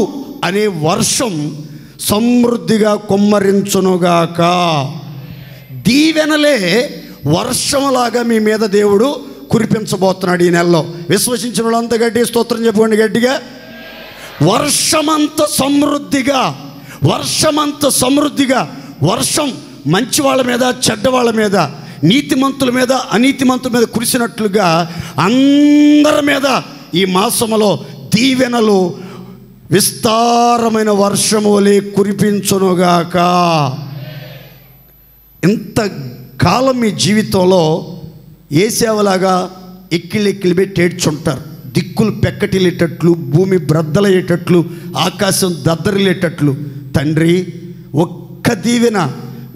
అనే వర్షం సమృద్ధిగా కుమ్మరించునుగాక. దీవెనలే వర్షంలాగా మీ మీద దేవుడు కురిపించబోతున్నాడు ఈ నెలలో. విశ్వసించిన వాళ్ళంతా గట్టిగా స్తోత్రం చెప్పుకోండి గట్టిగా. వర్షమంత సమృద్ధిగా, వర్షమంత సమృద్ధిగా, వర్షం మంచి వాళ్ళ మీద, చెడ్డ వాళ్ళ మీద, నీతిమంతుల మీద, అనీతిమంతుల మీద కురిసినట్లుగా అందరి మీద ఈ మాసములో దీవెనలు విస్తారమైన వర్షము వలె కురిపించునుగాక. ఇంతకాలం మీ జీవితంలో ఏ సేవలాగా ఎక్కిళ్ళు పెట్టి ఏడ్చుంటారు. దిక్కులు పెక్కటిల్లేటట్లు, భూమి బ్రద్దలయ్యేటట్లు, ఆకాశం దద్దరిల్లేటట్లు. తండ్రి,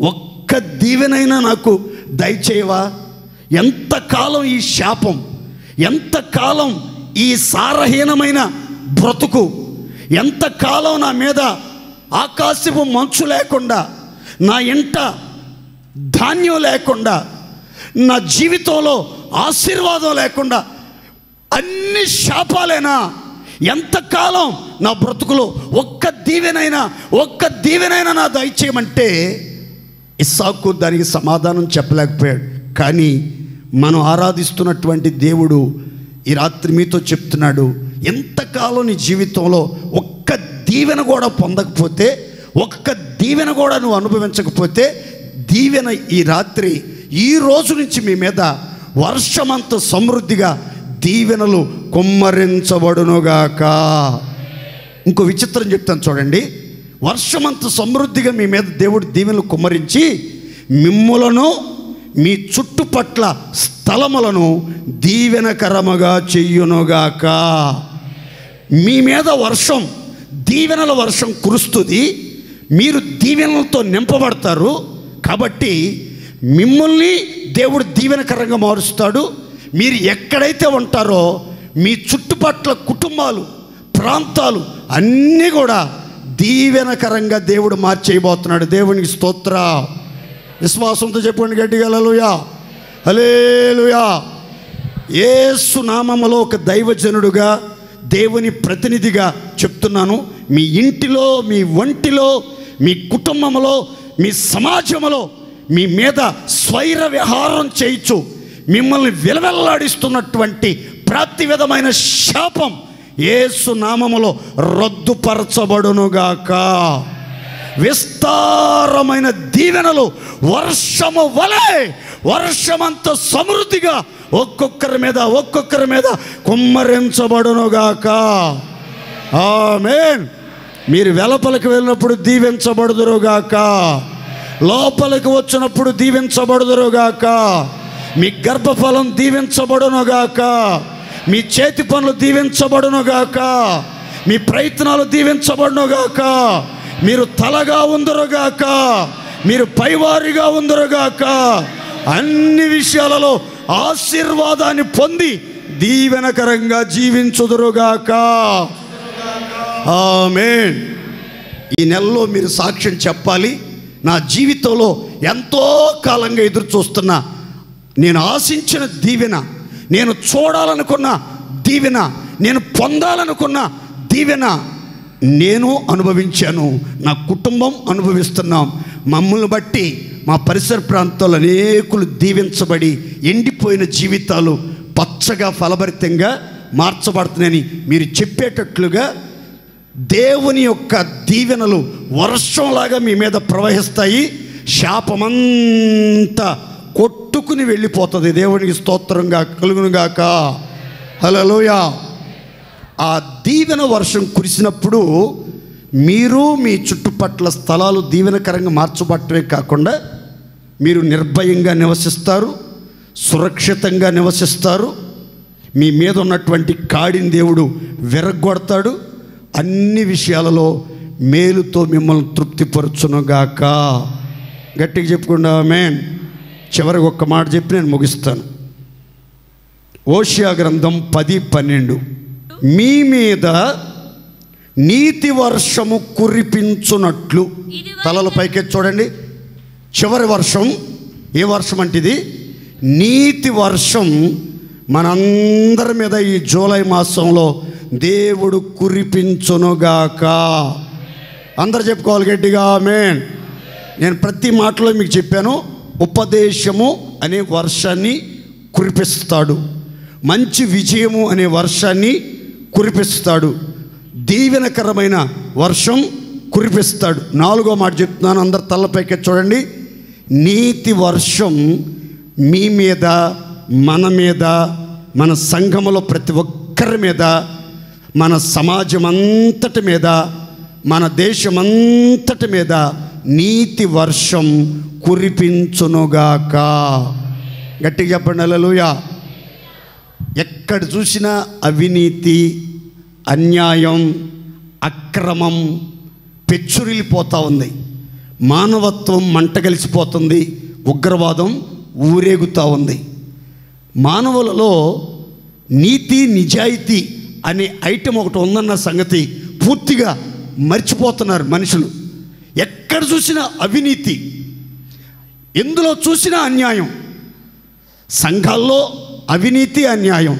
ఒక్క దీవెనైనా నాకు దయచేయవా? ఎంతకాలం ఈ శాపం, ఎంతకాలం ఈ సారహీనమైన బ్రతుకు, ఎంతకాలం నా మీద ఆకాశపు మంచు లేకుండా, నా ఇంట ధాన్యం లేకుండా, నా జీవితంలో ఆశీర్వాదం లేకుండా అన్ని శాపాలేనా? ఎంతకాలం నా బ్రతుకులో ఒక్క దీవెనైనా నా దయచేయమంటే ఇస్సాకు దానికి సమాధానం చెప్పలేకపోయాడు. కానీ మనం ఆరాధిస్తున్నటువంటి దేవుడు ఈ రాత్రి మీతో చెప్తున్నాడు, ఎంతకాలం నీ జీవితంలో ఒక్క దీవెన కూడా పొందకపోతే, ఒక్క దీవెన కూడా నువ్వు అనుభవించకపోతే, దీవెన ఈ రాత్రి, ఈ రోజు నుంచి మీ మీద వర్షమంత సమృద్ధిగా దీవెనలు కుమ్మరించబడునుగాక. ఇంకో విచిత్రం చెప్తాను చూడండి. వర్షమంత సమృద్ధిగా మీ మీద దేవుడు దీవెనలు కుమ్మరించి మిమ్ములను, మీ చుట్టుపట్ల స్థలములను దీవెనకరముగా చెయ్యునుగాక. మీ మీద వర్షం, దీవెనల వర్షం కురుస్తుంది. మీరు దీవెనలతో నింపబడతారు. కాబట్టి మిమ్మల్ని దేవుడు దీవెనకరంగా మారుస్తాడు. మీరు ఎక్కడైతే ఉంటారో మీ చుట్టుపట్ల కుటుంబాలు, ప్రాంతాలు అన్నీ కూడా దీవెనకరంగా దేవుడు మార్చేయబోతున్నాడు. దేవునికి స్తోత్ర. విశ్వాసంతో చెప్పండి గట్టిగా హల్లెలూయా, హల్లెలూయా. యేసు నామములో ఒక దైవజనుడుగా, దేవుని ప్రతినిధిగా చెప్తున్నాను. మీ ఇంటిలో, మీ ఒంటిలో, మీ కుటుంబంలో, మీ సమాజంలో మీ మీద స్వైర విహారం చేయించు మిమ్మల్ని విలవెల్లాడిస్తున్నటువంటి ప్రతి విధమైన శాపం యేసు నామములో రద్దుపరచబడునుగాక. విస్తారమైన దీవెనలు వర్షము వలె, వర్షమంత సమృద్ధిగా ఒక్కొక్కరి మీద కుమ్మరించబడునుగాక. ఆమేన్. మీరు వెలుపలికి వెళ్ళినప్పుడు దీవించబడుదురుగాక, లోపలికి వచ్చినప్పుడు దీవించబడుదురుగాక. మీ గర్భఫలం దీవించబడునుగాక, మీ చేతి పనులు దీవించబడునుగాక, మీ ప్రయత్నాలు దీవించబడునుగాక. మీరు తలగా ఉందరుగాక, మీరు పైవారిగా ఉందరుగాక. అన్ని విషయాలలో ఆశీర్వాదాన్ని పొంది దీవెనకరంగా జీవించుదురుగాక. ఆమేన్. ఈ నెలలో మీరు సాక్ష్యం చెప్పాలి. నా జీవితంలో ఎంతో కాలంగా ఎదురు చూస్తున్నా, నేను ఆశించిన దీవెన, నేను చూడాలనుకున్న దీవెన, నేను పొందాలనుకున్న దీవెన నేను అనుభవించాను, నా కుటుంబం అనుభవిస్తున్నాం. మమ్మల్ని బట్టి మా పరిసర ప్రాంతాల్లో అనేకులు దీవించబడి ఎండిపోయిన జీవితాలు పచ్చగా ఫలభరితంగా మార్చబడుతున్నాయని మీరు చెప్పేటట్లుగా దేవుని యొక్క దీవెనలు వర్షంలాగా మీ మీద ప్రవహిస్తాయి. శాపమంతా కొట్టుకుని వెళ్ళిపోతుంది. దేవునికి స్తోత్రంగా కలుగునుగాక. హల్లెలూయా. ఆ దీవెన వర్షం కురిసినప్పుడు మీరు మీ చుట్టుపట్ల స్థలాలు దీవెనకరంగా మార్చబట్టమే కాకుండా మీరు నిర్భయంగా నివసిస్తారు, సురక్షితంగా నివసిస్తారు. మీ మీద ఉన్నటువంటి కాడిని దేవుడు విరగ్గొడతాడు. అన్ని విషయాలలో మేలుతో మిమ్మల్ని తృప్తిపరచునుగాక. గట్టిగా చెప్పుకుండా ఆమేన్. చివరికి ఒక్క మాట చెప్పి నేను ముగిస్తాను. ఓషియా గ్రంథం 10:12 మీ మీద నీతి వర్షము కురిపించునట్లు. తలల పైకెత్తి చూడండి. చివరి వర్షం ఏ వర్షం అంటే ఇది నీతి వర్షం మనందరి మీద ఈ జూలై మాసంలో దేవుడు కురిపించునుగాక. అందరు చెప్పుకోవాలి గట్టిగా ఆమేన్. నేను ప్రతి మాటలో మీకు చెప్పాను, ఉపదేశము అనే వర్షాన్ని కురిపిస్తాడు, మంచి విజయము అనే వర్షాన్ని కురిపిస్తాడు, దీవెనకరమైన వర్షం కురిపిస్తాడు. 4వ మాట చెప్తున్నాను, అందరు తలపైకి చూడండి. నీతి వర్షం మీ మీద, మన మీద, మన సంఘములో ప్రతి ఒక్కరి మీద, మన సమాజం అంతటి మీద, మన దేశమంతటి మీద నీతి వర్షం కురిపించునుగాక. గట్టిగా చెప్పండి హల్లెలూయా. ఎక్కడ చూసినా అవినీతి, అన్యాయం, అక్రమం పెచ్చురిల్లిపోతూ ఉంది. మానవత్వం మంటగలిసిపోతుంది. ఉగ్రవాదం ఊరేగుతూ ఉంది. మానవులలో నీతి నిజాయితీ అనే ఐటెం ఒకటి ఉందన్న సంగతి పూర్తిగా మర్చిపోతున్నారు మనుషులు. ఎక్కడ చూసినా అవినీతి, ఎందులో చూసినా అన్యాయం. సంఘాల్లో అవినీతి, అన్యాయం.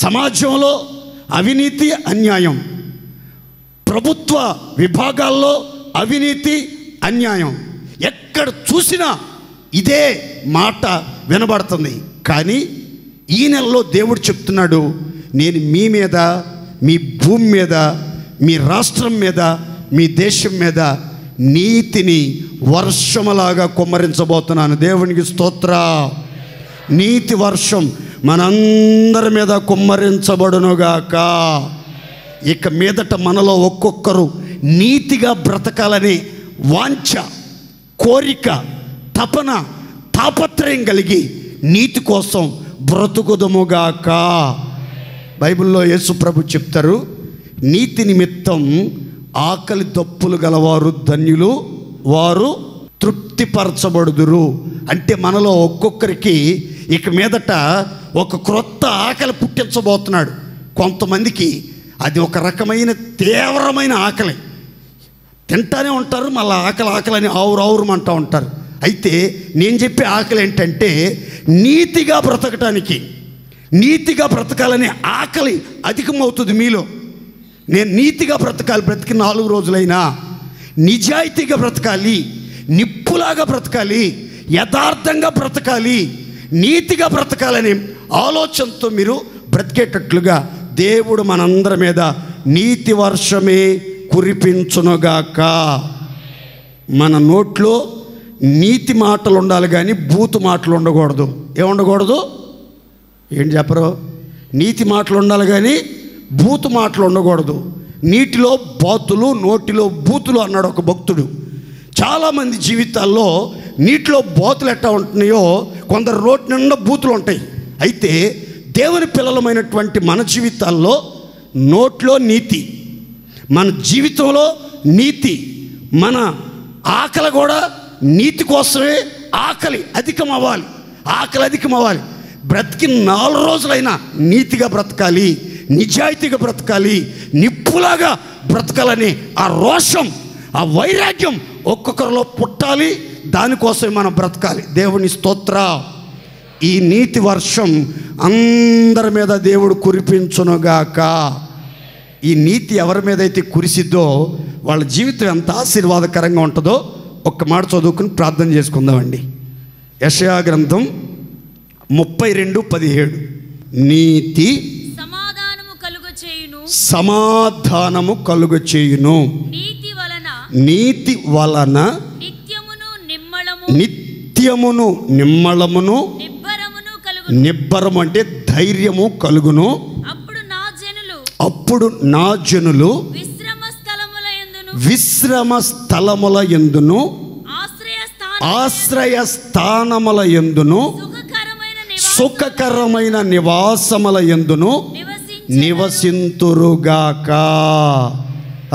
సమాజంలో అవినీతి, అన్యాయం. ప్రభుత్వ విభాగాల్లో అవినీతి, అన్యాయం. ఎక్కడ చూసినా ఇదే మాట వినబడుతుంది. కానీ ఈ నెలలో దేవుడు చెప్తున్నాడు, నేను మీ మీద, మీ భూమి మీద, మీ రాష్ట్రం మీద, మీ దేశం మీద నీతిని వర్షములాగా కుమ్మరించబోతున్నాను. దేవునికి స్తోత్ర. నీతి వర్షం మనందరి మీద కుమ్మరించబడునుగాక. ఇక మీదట మనలో ఒక్కొక్కరు నీతిగా బ్రతకాలని వాంఛ, కోరిక, తపన, తాపత్రయం కలిగి నీతి కోసం బ్రతుకుదుముగాక. బైబిల్లో యేసు ప్రభు చెప్తారు, నీతి నిమిత్తం ఆకలి దప్పులు గలవారు ధన్యులు, వారు తృప్తిపరచబడుదురు. అంటే మనలో ఒక్కొక్కరికి ఇక మీదట ఒక క్రొత్త ఆకలి పుట్టించబోతున్నాడు. కొంతమందికి అది ఒక రకమైన తీవ్రమైన ఆకలి. తింటానే ఉంటారు, మళ్ళీ ఆకలి అని ఆవురావురమంటూ ఉంటారు. అయితే నేను చెప్పే ఆకలి ఏంటంటే నీతిగా బ్రతకటానికి, నీతిగా బ్రతకాలనే ఆకలి అధికమవుతుంది మీలో. నేను నీతిగా బ్రతకాలి, బ్రతికి 4 రోజులైనా నిజాయితీగా బ్రతకాలి, నిప్పులాగా బ్రతకాలి, యథార్థంగా బ్రతకాలి, నీతిగా బ్రతకాలనే ఆలోచనతో మీరు బ్రతికేటట్లుగా దేవుడు మనందరి మీద నీతి వర్షమే కురిపించునుగాక. మన నోట్లో నీతి మాటలు ఉండాలి కానీ బూతు మాటలు ఉండకూడదు. ఏముండకూడదు? ఏం చెప్పరు? నీతి మాటలు ఉండాలి కానీ బూతు మాటలు ఉండకూడదు. నీటిలో బాతులు, నోటిలో బూతులు అన్నాడు ఒక భక్తుడు. చాలామంది జీవితాల్లో నీటిలో బాతులు ఎట్టా ఉంటున్నాయో కొందరు నోటి నిండా బూతులు ఉంటాయి. అయితే దేవుని పిల్లలమైనటువంటి మన జీవితాల్లో నోట్లో నీతి, మన జీవితంలో నీతి, మన ఆకలి కూడా నీతి కోసమే ఆకలి అధికం అవ్వాలి, ఆకలి అధికం అవ్వాలి. బ్రతికి 4 రోజులైనా నీతిగా బ్రతకాలి, నిజాయితీగా బ్రతకాలి, నిప్పులాగా బ్రతకాలని ఆ రోషం, ఆ వైరాగ్యం ఒక్కొక్కరిలో పుట్టాలి. దానికోసమే మనం బ్రతకాలి. దేవుని స్తోత్ర. ఈ నీతి వర్షం అందరి మీద దేవుడు కురిపించునుగాక. ఈ నీతి ఎవరి మీద అయితే కురిసిద్దో వాళ్ళ జీవితం ఎంత ఆశీర్వాదకరంగా ఉంటుందో ఒక్క మాట చదువుకుని ప్రార్థన చేసుకుందామండి. యెషయా గ్రంథం 32:17 నీతి సమాధానము కలుగచేయును, నీతి నీతి వలన నిత్యమును నిమ్మళమును నిబ్బరము అంటే ధైర్యము కలుగును. అప్పుడు నా జనులు విశ్రమ స్థలముల యందును ఆశ్రయ స్థానముల యందును సుఖకరమైన నివాసముల యందును నివసింతురుగాక.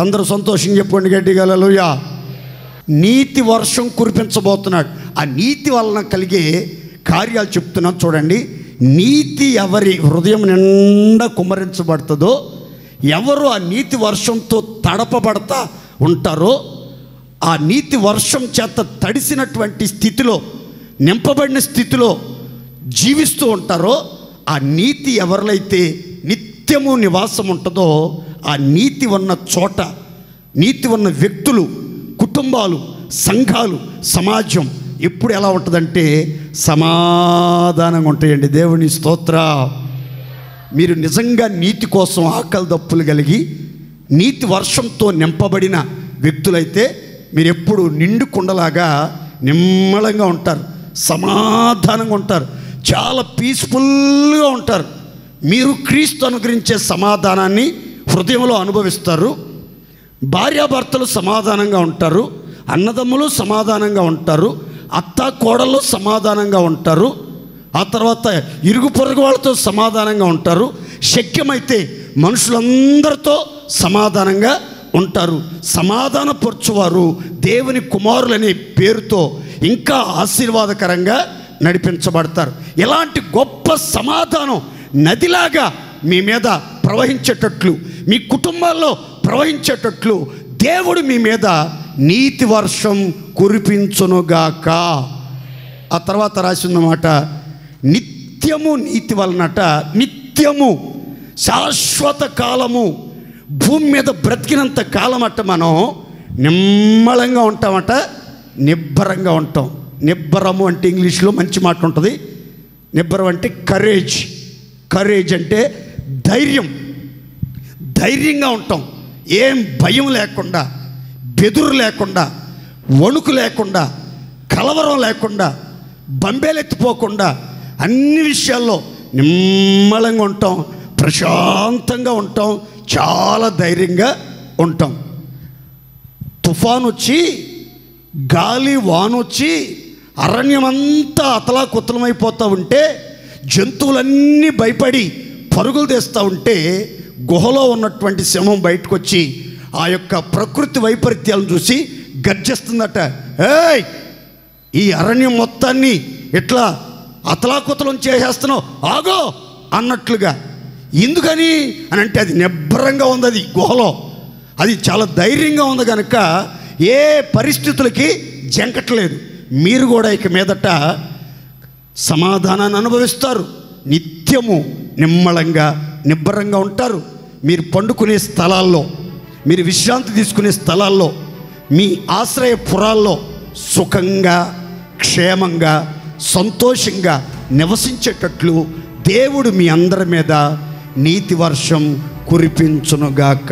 అందరూ సంతోషం చెప్పండి గట్టిగా హల్లెలూయా. నీతి వర్షం కురిపించబోతున్నాడు. ఆ నీతి వలన కలిగే కార్యాలు చెప్తున్నాను చూడండి. నీతి ఎవరి హృదయం నిండా కుమ్మరించబడుతుందో, ఎవరు ఆ నీతి వర్షంతో తడపబడతా ఉంటారో, ఆ నీతి వర్షం చేత తడిసినటువంటి స్థితిలో, నింపబడిన స్థితిలో జీవిస్తూ ఉంటారో, ఆ నీతి ఎవరిలైతే నిత్యము నివాసం ఉంటుందో, ఆ నీతి ఉన్న చోట, నీతి ఉన్న వ్యక్తులు, కుటుంబాలు, సంఘాలు, సమాజం ఎప్పుడు ఎలా ఉంటుందంటే సమాధానంగా ఉంటాయండి. దేవుని స్తోత్ర. మీరు నిజంగా నీతి కోసం ఆకలి దప్పులు కలిగి నీతి వర్షంతో నింపబడిన వ్యక్తులైతే మీరు ఎప్పుడు నిండు కుండలాగా నిమ్మలంగా ఉంటారు, సమాధానంగా ఉంటారు, చాలా పీస్ఫుల్గా ఉంటారు. మీరు క్రీస్తు అనుగ్రహించే సమాధానాన్ని హృదయంలో అనుభవిస్తారు. భార్యాభర్తలు సమాధానంగా ఉంటారు, అన్నదమ్ములు సమాధానంగా ఉంటారు, అత్త కోడళ్ళు సమాధానంగా ఉంటారు, ఆ తర్వాత ఇరుగు పొరుగు వాళ్ళతో సమాధానంగా ఉంటారు, శక్యమైతే మనుషులందరితో సమాధానంగా ఉంటారు. సమాధానపరచువారు దేవుని కుమారులనే పేరుతో ఇంకా ఆశీర్వాదకరంగా నడిపించబడతారు. ఇలాంటి గొప్ప సమాధానం నదిలాగా మీ మీద ప్రవహించేటట్లు, మీ కుటుంబాల్లో ప్రవహించేటట్లు దేవుడు మీ మీద నీతి వర్షం కురిపించునుగాక. ఆ తర్వాత రాసిందన్నమాట, నిత్యము నీతి వలనట, నిత్యము శాశ్వత కాలము, భూమి మీద బ్రతికినంత కాలం అట్ట మనం నిమ్మళంగా ఉంటామట, నిబ్బరంగా ఉంటాం. నిబ్బరము అంటే ఇంగ్లీష్లో మంచి మాట ఉంటుంది. నిబ్బరం అంటే కరేజ్. కరేజ్ అంటే ధైర్యం. ధైర్యంగా ఉంటాం. ఏం భయం లేకుండా, బెదురు లేకుండా, వణుకు లేకుండా, కలవరం లేకుండా, బంబేలెత్తిపోకుండా అన్ని విషయాల్లో నిమ్మలంగా ఉంటాం, ప్రశాంతంగా ఉంటాం, చాలా ధైర్యంగా ఉంటాం. తుఫాను వచ్చి, గాలి వానొచ్చి అరణ్యమంతా అతలాకుతలమైపోతూ ఉంటే, జంతువులన్నీ భయపడి పరుగులు తీస్తూ ఉంటే, గుహలో ఉన్నటువంటి సింహం బయటకు వచ్చి ఆ యొక్క ప్రకృతి వైపరీత్యాలను చూసి గర్జిస్తుందట. ఏయ్, ఈ అరణ్యం మొత్తాన్ని ఇట్లా అతలాకుతలం చేసేస్తున్నావు, ఆగో అన్నట్లుగా. ఎందుకని అని అంటే అది నిబ్బరంగా ఉంది, అది గుహలో, అది చాలా ధైర్యంగా ఉంది కనుక ఏ పరిస్థితులకి జంకట్లేదు. మీరు కూడా ఇక మీదట సమాధానాన్ని అనుభవిస్తారు, నిత్యము నిమ్మలంగా నిబ్బరంగా ఉంటారు. మీరు పండుకునే స్థలాల్లో, మీరు విశ్రాంతి తీసుకునే స్థలాల్లో, మీ ఆశ్రయపురాల్లో సుఖంగా, క్షేమంగా, సంతోషంగా నివసించేటట్లు దేవుడు మీ అందరి మీద నీతి వర్షం కురిపించునుగాక.